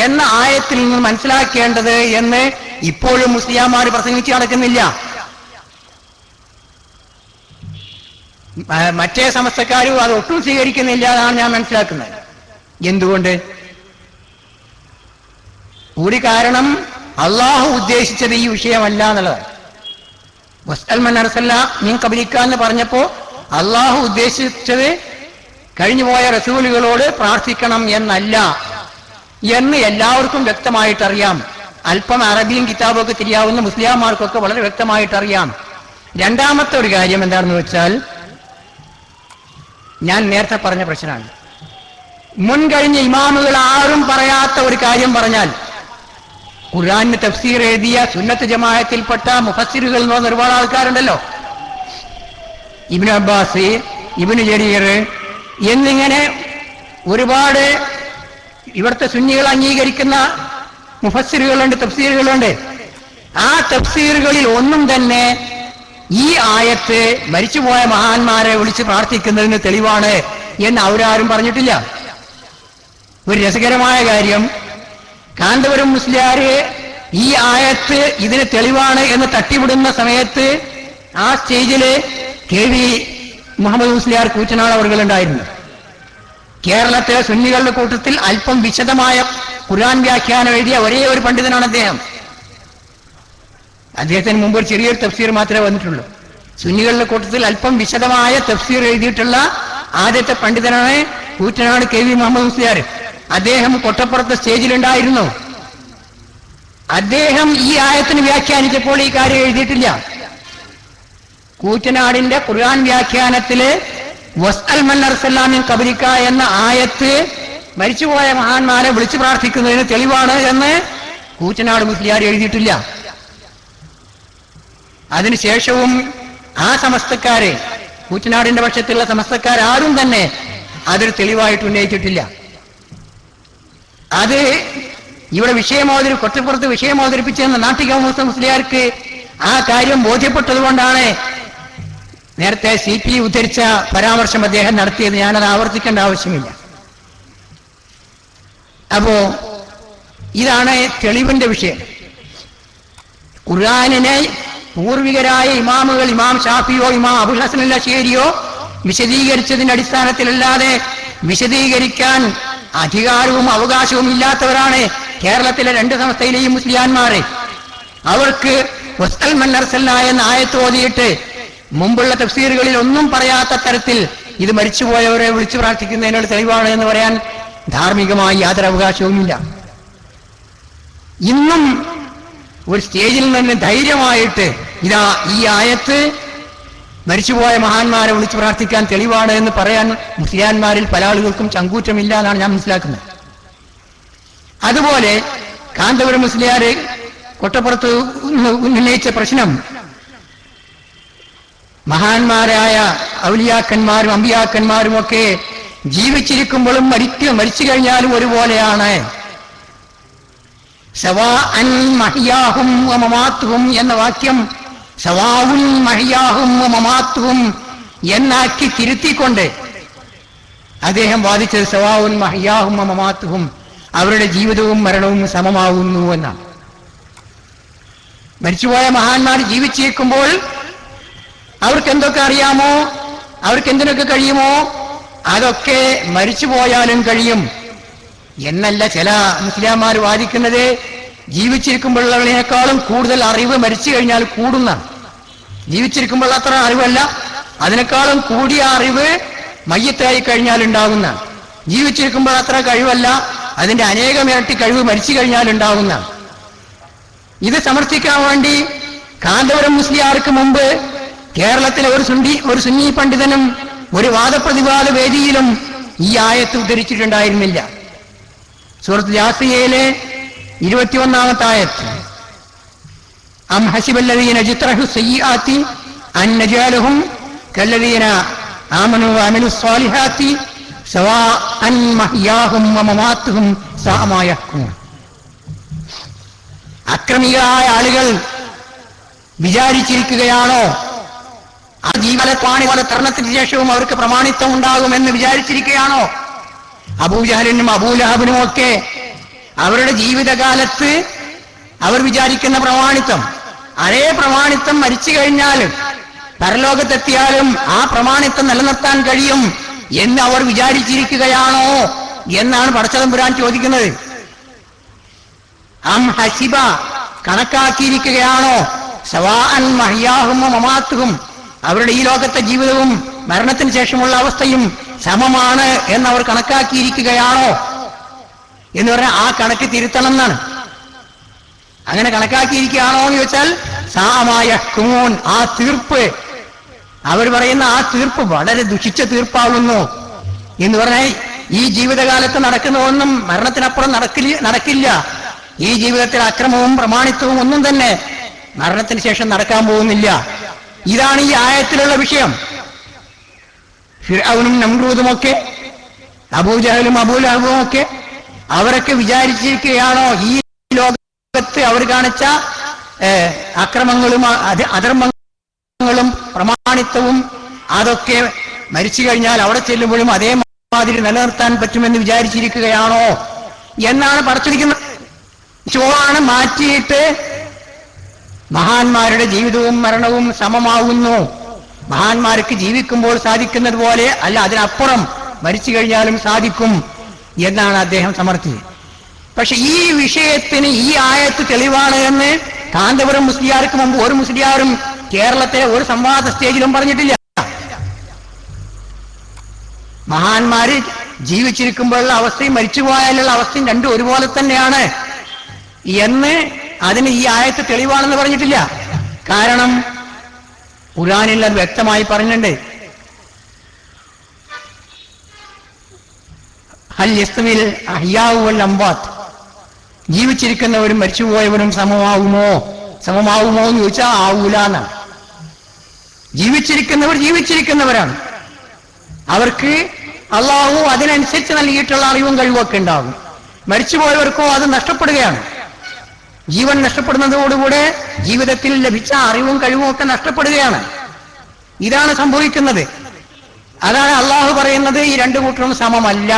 എന്ന ആയത്തിൽ നിന്ന് മനസ്സിലാക്കേണ്ടത് എന്ന് ഇപ്പോഴും മുസ്ലിയാമാർ പ്രസംഗിച്ച് നടക്കുന്നില്ല. മറ്റേ സമസ്തക്കാരും അത് ഒട്ടും സ്വീകരിക്കുന്നില്ല എന്നാണ് ഞാൻ മനസ്സിലാക്കുന്നത്. എന്തുകൊണ്ട്? കൂടി കാരണം അള്ളാഹു ഉദ്ദേശിച്ചത് ഈ വിഷയമല്ല എന്നുള്ളതാണ്. വസ്അൽ മൻ അർസൽനാ മിൻ ഖബ്ലിക എന്ന് പറഞ്ഞപ്പോ അള്ളാഹു ഉദ്ദേശിച്ചത് കഴിഞ്ഞുപോയ റസൂലുകളോട് പ്രാർത്ഥിക്കണം എന്നല്ല എന്ന് എല്ലാവർക്കും വ്യക്തമായിട്ടറിയാം. അല്പം അറബിയും കിതാബൊക്കെ തിരിയാവുന്ന മുസ്ലിയാമാർക്കൊക്കെ വളരെ വ്യക്തമായിട്ടറിയാം. രണ്ടാമത്തെ ഒരു കാര്യം എന്താണെന്ന് വെച്ചാൽ, ഞാൻ നേരത്തെ പറഞ്ഞ പ്രശ്നമാണ്. മുൻകഴിഞ്ഞ ഇമാമുകൾ ആരും പറയാത്ത ഒരു കാര്യം പറഞ്ഞാൽ, ഖുർആന് തഫ്സീർ എഴുതിയ സുന്നത്ത് ജമാഅത്തിൽപ്പെട്ട മുഫസ്സിറുകൾ എന്ന് പറഞ്ഞ ഒരുപാട് ആൾക്കാരുണ്ടല്ലോ, ഇബ്നു അബ്ബാസ്, ഇബ്നു ജരീർ എന്നിങ്ങനെ ഒരുപാട് ഇവിടുത്തെ സുന്നികൾ അംഗീകരിക്കുന്ന മുഫസ്സിറുകളുണ്ട്, തഫ്സീറുകളുണ്ട്. ആ തഫ്സീറുകളിൽ ഒന്നും തന്നെ ഈ ആയത്ത് മരിച്ചുപോയ മഹാന്മാരെ വിളിച്ച് പ്രാർത്ഥിക്കുന്നതിന് തെളിവാണ് എന്ന് അവരാരും പറഞ്ഞിട്ടില്ല. ഒരു രസകരമായ കാര്യം, കാന്തപുരം മുസ്ലിയാര് ഈ ആയത്ത് ഇതിന് തെളിവാണ് എന്ന് തട്ടിവിടുന്ന സമയത്ത് ആ സ്റ്റേജില് KV മുഹമ്മദ് മുസ്ലിയാർ കൂറ്റനാട് അവർകളുണ്ടായിരുന്നു. കേരളത്തിലെ സുന്നികളുടെ കൂട്ടത്തിൽ അല്പം വിശദമായ ഖുർആൻ വ്യാഖ്യാനം എഴുതിയ ഒരേ ഒരു പണ്ഡിതനാണ് അദ്ദേഹം. അദ്ദേഹത്തിന് മുമ്പ് ഒരു ചെറിയൊരു തഫ്സീർ മാത്രമേ വന്നിട്ടുള്ളൂ. സുന്നികളുടെ കൂട്ടത്തിൽ അല്പം വിശദമായ തഫ്സീർ എഴുതിയിട്ടുള്ള ആദ്യത്തെ പണ്ഡിതനാണ് കൂറ്റനാട് KV മുഹമ്മദ് മുസ്ലിയാർ. അദ്ദേഹം കൊട്ടപ്പുറത്തെ സ്റ്റേജിലുണ്ടായിരുന്നു. അദ്ദേഹം ഈ ആയത്തിന് വ്യാഖ്യാനിച്ചപ്പോൾ ഈ കാര്യം എഴുതിയിട്ടില്ല. കൂറ്റനാടിന്റെ ഖുർആൻ വ്യാഖ്യാനത്തില് വസ്അൽ മൻ അർസൽനാ മിൻ ഖബ്ലിക എന്ന ആയത്ത് മരിച്ചുപോയ മഹാന്മാരെ വിളിച്ചു പ്രാർത്ഥിക്കുന്നതിന് തെളിവാണ് എന്ന് കൂറ്റനാട് മുസ്ലിയാർ എഴുതിയിട്ടില്ല. അതിനുശേഷവും ആ സമസ്തക്കാരെ, കൂറ്റനാടിന്റെ പക്ഷത്തുള്ള സമസ്തക്കാരും തന്നെ അതൊരു തെളിവായിട്ട് ഉന്നയിച്ചിട്ടില്ല. അത് ഇവിടെ കൊട്ടപ്പുറത്ത് വിഷയം അവതരിപ്പിച്ചെന്ന നാട്ടിക മുസ്ലിയാർക്ക് ആ കാര്യം ബോധ്യപ്പെട്ടതുകൊണ്ടാണ് നേരത്തെ CP ഉദ്ധരിച്ച പരാമർശം അദ്ദേഹം നടത്തിയത്. ഞാനത് ആവർത്തിക്കേണ്ട ആവശ്യമില്ല. അപ്പോ ഇതാണ് തെളിവിന്റെ വിഷയം. ഖുർആനിനെ പൂർവികരായ ഇമാമുകൾ, ഇമാം ഷാഫിയോ ഇമാം അബുൽ ഹസൻ അശ്ശരീയോ വിശദീകരിച്ചതിന്റെ അടിസ്ഥാനത്തിലല്ലാതെ വിശദീകരിക്കാൻ അധികാരവും അവകാശവും ഇല്ലാത്തവരാണ് കേരളത്തിലെ 2 സംസ്ഥയിലെയും മുസ്ലിയാന്മാരെ. അവർക്ക് വസ്അൽ മൻ അർസൽനാ എന്ന ആയത്ത് ഓതിയിട്ട് മുമ്പുള്ള തഫ്സീറുകളിൽ ഒന്നും പറയാത്ത തരത്തിൽ ഇത് മരിച്ചുപോയവരെ വിളിച്ചു പ്രാർത്ഥിക്കുന്നതിനുള്ള തെളിവാണ് എന്ന് പറയാൻ ധാർമ്മികമായി യാതൊരു അവകാശവുമില്ല. ഇന്നും ഒരു സ്റ്റേജിൽ നിന്ന് ധൈര്യമായിട്ട് ഇതാ ഈ ആയത്ത് മരിച്ചുപോയ മഹാന്മാരെ വിളിച്ചു പ്രാർത്ഥിക്കാൻ തെളിവാണ് എന്ന് പറയാൻ മുസ്ലിയാന്മാരിൽ പല ആളുകൾക്കും ചങ്കൂറ്റമില്ല എന്നാണ് ഞാൻ മനസ്സിലാക്കുന്നത്. അതുപോലെ കാന്തപുരം മുസ്ലിയാര് കൊട്ടപ്പുറത്ത് ഉന്നയിച്ച പ്രശ്നം, മഹാന്മാരായ ഔലിയാക്കന്മാരും അമ്പിയാക്കന്മാരും ഒക്കെ ജീവിച്ചിരിക്കുമ്പോഴും മരിച്ചു കഴിഞ്ഞാലും ഒരുപോലെയാണ്. സവാഅൻ മഹ്യാഹും വമമാത്തുഹും എന്ന വാക്യം സവാഉൻ മഹ്യാഹും വമമാത്തുഹും എന്നാക്കി തിരുത്തിക്കൊണ്ട് അദ്ദേഹം വാദിച്ചത് സവാഉൻ മഹ്യാഹും വമമാത്തുഹും, അവരുടെ ജീവിതവും മരണവും സമമാവുന്നു എന്നാണ്. മരിച്ചുപോയ മഹാന്മാർ ജീവിച്ചിരിക്കുമ്പോൾ അവർക്ക് എന്തൊക്കെ അറിയാമോ, അവർക്ക് എന്തിനൊക്കെ കഴിയുമോ, അതൊക്കെ മരിച്ചുപോയാലും കഴിയും എന്നല്ല ചില മുസ്ലിംമാർ വാദിക്കുന്നത്. ജീവിച്ചിരിക്കുമ്പോഴുള്ളതിനേക്കാളും കൂടുതൽ അറിവ് മരിച്ചു കഴിഞ്ഞാൽ കൂടുന്നതാണ്. ജീവിച്ചിരിക്കുമ്പോൾ അത്ര അറിവല്ല, അതിനേക്കാളും കൂടിയ അറിവ് മയ്യത്തായി കഴിഞ്ഞാൽ ഉണ്ടാകുന്നതാണ്. ജീവിച്ചിരിക്കുമ്പോൾ അത്ര കഴിവല്ല, അതിന്റെ അനേകം ഇരട്ടി കഴിവ് മരിച്ചു കഴിഞ്ഞാൽ ഉണ്ടാകുന്നതാണ്. ഇത് സമർത്ഥിക്കാൻ വേണ്ടി കാന്തപുരം മുസ്ലിയാർക്ക് മുമ്പ് കേരളത്തിലെ ഒരു സുന്നി പണ്ഡിതനും ഒരു വാദപ്രതിവാദ വേദിയിലും ഈ ആയത്ത് ഉദ്ധരിച്ചിട്ടുണ്ടായിരുന്നില്ല. സൂറത്ത് ജാസിയയിലെ 21-ാമത്തെ ആയത്ത്, അം ഹസിബല്ലദീന യജ്റഹു സയ്യിആതി അൻ നജഅലഹും കല്ലദീന ആമനു വഅമിലുസ് സ്വാലിഹാത്തി സവാഅൻ മഹ്യാഹും വമമാത്തുഹും സാഅ മാ യഹ്കുമൂൻ. അക്രമികളായ ആളുകൾ വിചാരിച്ചിരിക്കുകയാണോ ആ ജീവനപ്പാണിപോലെ തരണത്തിന് ശേഷവും അവർക്ക് പ്രമാണിത്വം ഉണ്ടാകുമെന്ന് വിചാരിച്ചിരിക്കുകയാണോ? അബൂജഹലിനും അബൂലഹബിനും ഒക്കെ അവരുടെ ജീവിതകാലത്ത് അവർ വിചാരിക്കുന്ന പ്രമാണിത്വം, അതേ പ്രമാണിത്വം മരിച്ചു കഴിഞ്ഞാലും പരലോകത്തെത്തിയാലും ആ പ്രമാണിത്വം നിലനിർത്താൻ കഴിയും എന്ന് അവർ വിചാരിച്ചിരിക്കുകയാണോ എന്നാണ് പടച്ചതമ്പുരാൻ ചോദിക്കുന്നത്. അം ഹസിബ, കണക്കാക്കിയിരിക്കുകയാണോ, സവാഅൻ മഹ്യാഹും വമമാത്തുഹും, അവരുടെ ഈ ലോകത്തെ ജീവിതവും മരണത്തിന് ശേഷമുള്ള അവസ്ഥയും സമമാണ് എന്നവർ കണക്കാക്കിയിരിക്കുകയാണോ എന്ന് പറഞ്ഞാൽ ആ കണക്ക് തിരുത്തണം എന്നാണ്. അങ്ങനെ കണക്കാക്കിയിരിക്കുകയാണോ എന്ന് ചോദിച്ചാൽ സാഅ മാ യഹ്കുമൂൻ, ആ തീർപ്പ്, അവർ പറയുന്ന ആ തീർപ്പ് വളരെ ദുഷിച്ച തീർപ്പാകുന്നു എന്ന് പറഞ്ഞാൽ ഈ ജീവിതകാലത്ത് നടക്കുന്ന ഒന്നും മരണത്തിനപ്പുറം നടക്കില്ല. ഈ ജീവിതത്തിൽ അക്രമവും പ്രമാണിത്വവും ഒന്നും തന്നെ മരണത്തിന് ശേഷം നടക്കാൻ പോകുന്നില്ല. ഇതാണ് ഈ ആയത്തിലുള്ള വിഷയം. ഫിർഔനും നമ്രൂദുമൊക്കെ അബൂജഹലും അബൂലഹബും ഒക്കെ അവരൊക്കെ വിചാരിച്ചിരിക്കുകയാണോ ഈ ലോകത്ത് അവർ കാണിച്ച അക്രമങ്ങളും അധർമ്മങ്ങളും പ്രമാണിത്വവും അതൊക്കെ മരിച്ചു കഴിഞ്ഞാൽ അവിടെ ചെല്ലുമ്പോഴും അതേമാതിരി നിലനിർത്താൻ പറ്റുമെന്ന് വിചാരിച്ചിരിക്കുകയാണോ എന്നാണ് പറഞ്ഞിരിക്കുന്നത്. ചോറാണ് മാറ്റിയിട്ട് മഹാന്മാരുടെ ജീവിതവും മരണവും സമമാവുന്നു, മഹാന്മാർക്ക് ജീവിക്കുമ്പോൾ സാധിക്കുന്നത് പോലെ അല്ല, അതിനപ്പുറം മരിച്ചു കഴിഞ്ഞാലും സാധിക്കും എന്നാണ് അദ്ദേഹം സമർത്ഥിച്ചത്. പക്ഷെ ഈ വിഷയത്തിന് ഈ ആയത്ത് തെളിവാണ് എന്ന് കാന്തപുരം മുസ്ലിയാർക്ക് മുമ്പ് ഒരു മുസ്ലിയാരും കേരളത്തിലെ ഒരു സംവാദ സ്റ്റേജിലും പറഞ്ഞിട്ടില്ല. മഹാന്മാര് ജീവിച്ചിരിക്കുമ്പോഴുള്ള അവസ്ഥയും മരിച്ചുപോയാലുള്ള അവസ്ഥയും രണ്ടും ഒരുപോലെ തന്നെയാണ് എന്ന് അതിന് ഈ ആയത്ത് തെളിവാണെന്ന് പറഞ്ഞിട്ടില്ല. കാരണം ഖുർആനിൽ അത് വ്യക്തമായി പറഞ്ഞിട്ടുണ്ട്. ഹൽ യസ്തവിൽ അഹ്യാഉ വൽ അംവാത്ത്, ജീവിച്ചിരിക്കുന്നവരും മരിച്ചുപോയവരും സമമാവുമോ എന്ന് ചോദിച്ചാൽ ആവൂല എന്നാണ്. ജീവിച്ചിരിക്കുന്നവർ ജീവിച്ചിരിക്കുന്നവരാണ്, അവർക്ക് അള്ളാഹു അതിനനുസരിച്ച് നൽകിയിട്ടുള്ള അറിവും കഴിവൊക്കെ ഉണ്ടാകും. മരിച്ചുപോയവർക്കോ അത് നഷ്ടപ്പെടുകയാണ്. ജീവൻ നഷ്ടപ്പെടുന്നതോടുകൂടെ ജീവിതത്തിൽ ലഭിച്ച അറിവും കഴിവും ഒക്കെ നഷ്ടപ്പെടുകയാണ്. ഇതാണ് സംഭവിക്കുന്നത്. അതാണ് അള്ളാഹു പറയുന്നത്, ഈ രണ്ടു കൂട്ടരും സമമല്ല,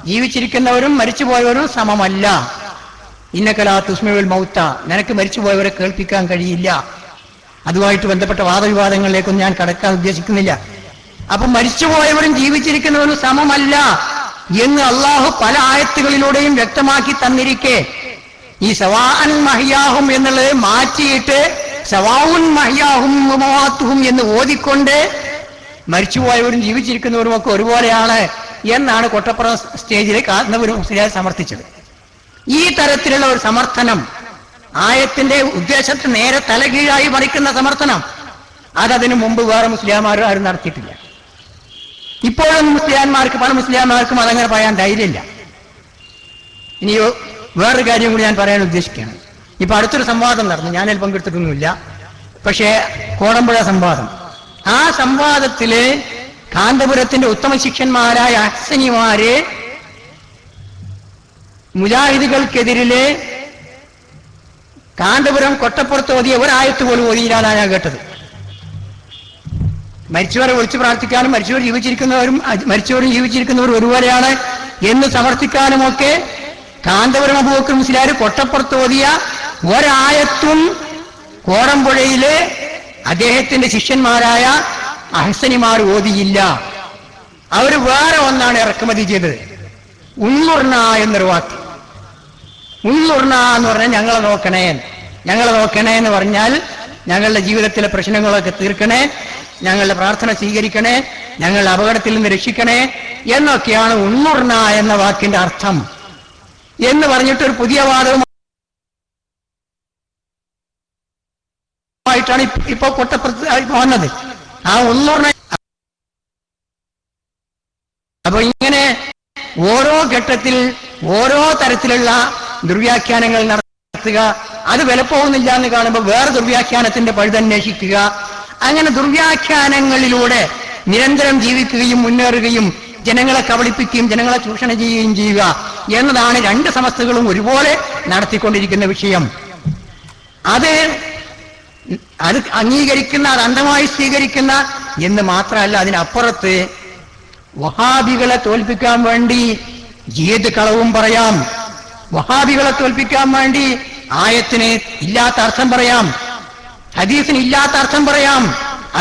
ജീവിച്ചിരിക്കുന്നവരും മരിച്ചുപോയവരും സമമല്ല. ഇന്നക ലാ തുസ്മിഉൽ മൗത, നിനക്ക് മരിച്ചുപോയവരെ കേൾപ്പിക്കാൻ കഴിയില്ല. അതുമായിട്ട് ബന്ധപ്പെട്ട വാദവിവാദങ്ങളിലേക്കൊന്നും ഞാൻ കടക്കാൻ ഉദ്ദേശിക്കുന്നില്ല. അപ്പൊ മരിച്ചുപോയവരും ജീവിച്ചിരിക്കുന്നവരും സമമല്ല എന്ന് അള്ളാഹു പല ആയത്തുകളിലൂടെയും വ്യക്തമാക്കി തന്നിരിക്കെ ഈ സവാഅൻ മഹ്യാഹും എന്നുള്ളത് മാറ്റിയിട്ട് സവാഉൻ മഹ്യാഹും വമമാത്തുഹും എന്ന് ഓതിക്കൊണ്ട് മരിച്ചുപോയവരും ജീവിച്ചിരിക്കുന്നവരും ഒക്കെ ഒരുപോലെയാണ് എന്നാണ് കൊട്ടപ്പുറം സ്റ്റേജിൽ കാന്തപുരം മുസ്ലിയാർ സമർത്ഥിച്ചത്. ഈ തരത്തിലുള്ള ഒരു സമർത്ഥനം, ആയത്തിന്റെ ഉദ്ദേശത്തെ നേരെ തലകീഴായി മറിക്കുന്ന സമർത്ഥനം, അതതിനു മുമ്പ് വേറെ മുസ്ലിയാമാരും ആരും നടത്തിയിട്ടില്ല. ഇപ്പോഴും പല മുസ്ലിയാന്മാർക്കും അതങ്ങനെ പറയാൻ ധൈര്യമില്ല. ഇനിയോ വേറൊരു കാര്യം കൂടി ഞാൻ പറയാൻ ഉദ്ദേശിക്കുകയാണ്. ഇപ്പൊ അടുത്തൊരു സംവാദം നടന്നു, ഞാനതിൽ പങ്കെടുത്തിട്ടൊന്നുമില്ല. പക്ഷേ കോടമ്പുഴ സംവാദം, ആ സംവാദത്തില് കാന്തപുരത്തിന്റെ ഉത്തമ ശിഷ്യന്മാരായ അഹ്സനിമാര് മുജാഹിദുകൾക്കെതിരില് കാന്തപുരം കൊട്ടപ്പുറത്ത് ഓതിയ ഒരായത്ത് പോലും ഓതിയില്ലാതാണ് ഞാൻ കേട്ടത്. മരിച്ചവരെ വിളിച്ചു പ്രാർത്ഥിക്കാനും മരിച്ചവരും ജീവിച്ചിരിക്കുന്നവരും ഒരുപോലെയാണ് എന്ന് സമർത്ഥിക്കാനുമൊക്കെ കാന്തപുരം അബൂബക്കർ മുസ്ലിയാർ കൊട്ടപ്പുറത്ത് ഓതിയ ഒരായത്തും കോടമ്പുഴയിലെ അദ്ദേഹത്തിന്റെ ശിഷ്യന്മാരായ അഹ്സനിമാർ ഓതിയില്ല. അവർ വേറെ ഒന്നാണ് ഇറക്കുമതി ചെയ്തത്, ഉള്ളുർണ എന്നൊരു വാക്ക്. ഉള്ളുർണ എന്ന് പറഞ്ഞാൽ ഞങ്ങളെ നോക്കണേ എന്ന് പറഞ്ഞാൽ ഞങ്ങളുടെ ജീവിതത്തിലെ പ്രശ്നങ്ങളൊക്കെ തീർക്കണേ, ഞങ്ങളുടെ പ്രാർത്ഥന സ്വീകരിക്കണേ, ഞങ്ങളുടെ അപകടത്തിൽ നിന്ന് രക്ഷിക്കണേ എന്നൊക്കെയാണ് ഉള്ളുർണ എന്ന വാക്കിന്റെ അർത്ഥം എന്ന് പറഞ്ഞിട്ടൊരു പുതിയ വാദവുമായിട്ടാണ് ഇപ്പൊ കൊട്ടപ്പുറത്ത് വന്നത്. ആ ഉള്ളുർണ അപ്പൊ ഇങ്ങനെ ഓരോ ഘട്ടത്തിൽ ഓരോ തരത്തിലുള്ള ദുർവ്യാഖ്യാനങ്ങൾ നടത്തുക, അത് വിലപ്പോകുന്നില്ല എന്ന് കാണുമ്പോൾ വേറെ ദുർവ്യാഖ്യാനത്തിന്റെ പഴുതന്വേഷിക്കുക, അങ്ങനെ ദുർവ്യാഖ്യാനങ്ങളിലൂടെ നിരന്തരം ജീവിക്കുകയും മുന്നേറുകയും ജനങ്ങളെ കബളിപ്പിക്കുകയും ജനങ്ങളെ ചൂഷണം ചെയ്യുകയും ചെയ്യുക എന്നതാണ് രണ്ട് സമസ്തകളും ഒരുപോലെ നടത്തിക്കൊണ്ടിരിക്കുന്ന വിഷയം. അത് അംഗീകരിക്കുന്ന, അത് അന്ധമായി സ്വീകരിക്കുന്ന എന്ന് മാത്രമല്ല, അതിനപ്പുറത്ത് വഹാബികളെ തോൽപ്പിക്കാൻ വേണ്ടി ഏത് കളവും പറയാം, വഹാബികളെ തോൽപ്പിക്കാൻ വേണ്ടി ആയത്തിന് ഇല്ലാത്ത അർത്ഥം പറയാം, ഹദീസിന് ഇല്ലാത്ത അർത്ഥം പറയാം.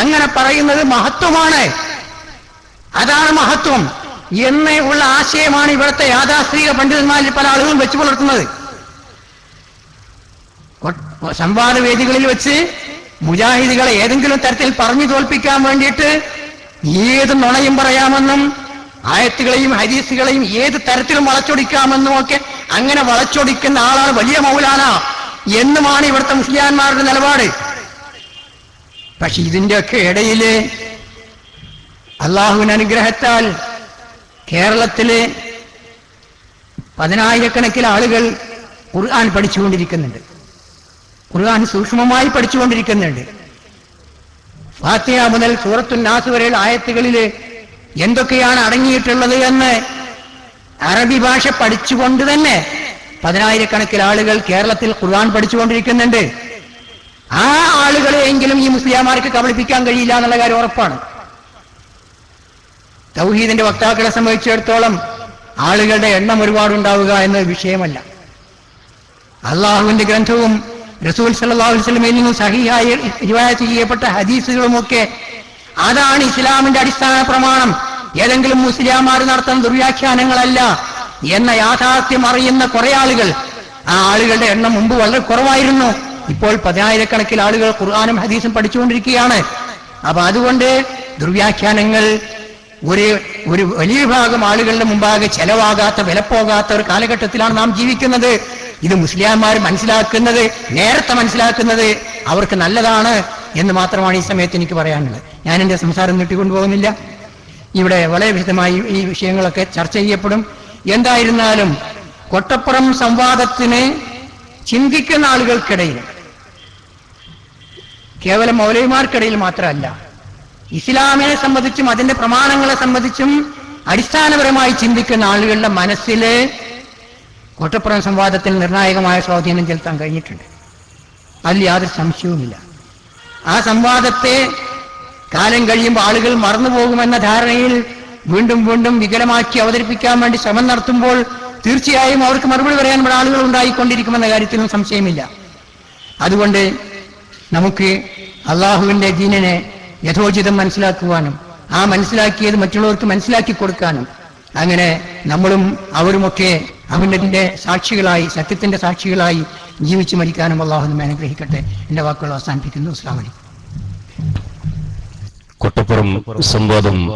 അങ്ങനെ പറയുന്നത് മഹത്വമാണ്, അതാണ് മഹത്വം എന്നുള്ള ആശയമാണ് ഇവിടുത്തെ യാഥാസ്ഥിതിക പണ്ഡിതന്മാരിൽ പല ആളുകളും വെച്ചു പുലർത്തുന്നത്. സംവാദവേദികളിൽ വെച്ച് മുജാഹിദുകളെ ഏതെങ്കിലും തരത്തിൽ പറഞ്ഞു തോൽപ്പിക്കാൻ വേണ്ടിയിട്ട് ഏത് നുണയും പറയാമെന്നും ആയത്തുകളെയും ഹദീസുകളെയും ഏത് തരത്തിലും വളച്ചൊടിക്കാമെന്നും ഒക്കെ അങ്ങനെ വളച്ചൊടിക്കുന്ന ആളാണ് വലിയ മൗലാന എന്നുമാണ് ഇവിടുത്തെ മുസ്ലിയാന്മാരുടെ നിലപാട്. പക്ഷെ ഇതിന്റെയൊക്കെ ഇടയില് അള്ളാഹുവിന്റെ അനുഗ്രഹത്താൽ കേരളത്തില് 10,000-കണക്കിന് ആളുകൾ ഖുർആൻ പഠിച്ചുകൊണ്ടിരിക്കുന്നുണ്ട്, ഖുർആൻ സൂക്ഷ്മമായി പഠിച്ചുകൊണ്ടിരിക്കുന്നുണ്ട്. ഫാത്തിഹ മുതൽ സൂറത്തുൻ നാസ് വരെയുള്ള ആയത്തുകളിൽ എന്തൊക്കെയാണ് അടങ്ങിയിട്ടുള്ളത് എന്ന് അറബി ഭാഷ പഠിച്ചുകൊണ്ട് തന്നെ 10,000-കണക്കിന് ആളുകൾ കേരളത്തിൽ ഖുർആൻ പഠിച്ചുകൊണ്ടിരിക്കുന്നുണ്ട്. ആ ആളുകളെയെങ്കിലും ഈ മുസ്ലിയാമാർക്ക് കബളിപ്പിക്കാൻ കഴിയില്ല എന്നുള്ള കാര്യം ഉറപ്പാണ്. തൗഹീദിന്റെ വക്താക്കളെ സംബന്ധിച്ചിടത്തോളം ആളുകളുടെ എണ്ണം ഒരുപാടുണ്ടാവുക എന്ന വിഷയമല്ല. അള്ളാഹുവിന്റെ ഗ്രന്ഥവും റസൂൽ സല്ലല്ലാഹു അലൈഹി വസല്ലമയിൽ നിന്നും സഹീഹായി റിവായത്ത് ചെയ്യപ്പെട്ട ഹദീസുകളുമൊക്കെ അതാണ് ഇസ്ലാമിന്റെ അടിസ്ഥാന പ്രമാണം. ഏതെങ്കിലും മുസ്ലിയാമാർ നടത്തുന്ന ദുർവ്യാഖ്യാനങ്ങളല്ല എന്ന യാഥാർത്ഥ്യം അറിയുന്ന കുറെ ആളുകൾ, ആ ആളുകളുടെ എണ്ണം മുമ്പ് വളരെ കുറവായിരുന്നു. ഇപ്പോൾ 10,000-കണക്കിന് ആളുകൾ ഖുർആനും ഹദീസും പഠിച്ചുകൊണ്ടിരിക്കുകയാണ്. അപ്പൊ അതുകൊണ്ട് ദുർവ്യാഖ്യാനങ്ങൾ ഒരു വലിയ ഭാഗം ആളുകളുടെ മുമ്പാകെ ചെലവാകാത്ത, വിലപ്പോകാത്ത ഒരു കാലഘട്ടത്തിലാണ് നാം ജീവിക്കുന്നത്. ഇത് മുസ്ലിംമാർ മനസ്സിലാക്കുന്നത്, നേരത്തെ മനസ്സിലാക്കുന്നത് അവർക്ക് നല്ലതാണ് എന്ന് മാത്രമാണ് ഈ സമയത്ത് എനിക്ക് പറയാനുള്ളത്. ഞാൻ എൻ്റെ സംസാരം നീട്ടിക്കൊണ്ടുപോകുന്നില്ല. ഇവിടെ വളരെ വിശദമായി ഈ വിഷയങ്ങളൊക്കെ ചർച്ച ചെയ്യപ്പെടും. എന്തായിരുന്നാലും കൊട്ടപ്പുറം സംവാദത്തിന് ചിന്തിക്കുന്ന ആളുകൾക്കിടയിൽ, കേവലം മൗലവിമാർക്കിടയിൽ മാത്രമല്ല, ഇസ്ലാമിനെ സംബന്ധിച്ചും അതിന്റെ പ്രമാണങ്ങളെ സംബന്ധിച്ചും അടിസ്ഥാനപരമായി ചിന്തിക്കുന്ന ആളുകളുടെ മനസ്സില് കൊട്ടപ്പുറം സംവാദത്തിൽ നിർണായകമായ സ്വാധീനം ചെലുത്താൻ കഴിഞ്ഞിട്ടുണ്ട്. അതിൽ യാതൊരു സംശയവുമില്ല. ആ സംവാദത്തെ കാലം കഴിയുമ്പോൾ ആളുകൾ മറന്നുപോകുമെന്ന ധാരണയിൽ വീണ്ടും വീണ്ടും വികലമാക്കി അവതരിപ്പിക്കാൻ വേണ്ടി ശ്രമം നടത്തുമ്പോൾ തീർച്ചയായും അവർക്ക് മറുപടി പറയാൻ ഇവിടെ ആളുകൾ ഉണ്ടായിക്കൊണ്ടിരിക്കുമെന്ന കാര്യത്തിലും സംശയമില്ല. അതുകൊണ്ട് നമുക്ക് അള്ളാഹുവിന്റെ ദീനിനെ യഥോചിതം മനസ്സിലാക്കുവാനും ആ മനസ്സിലാക്കിയത് മറ്റുള്ളവർക്ക് മനസ്സിലാക്കി കൊടുക്കാനും, അങ്ങനെ നമ്മളും അവരുമൊക്കെ അവന്റെ സാക്ഷികളായി, സത്യത്തിന്റെ സാക്ഷികളായി ജീവിച്ചു മരിക്കാനും അള്ളാഹു നമ്മെ അനുഗ്രഹിക്കട്ടെ. എന്റെ വാക്കുകൾ അവസാനിപ്പിക്കുന്നു. അസ്സലാമു അലൈക്കും. കൊട്ടപ്പുറം സംവാദം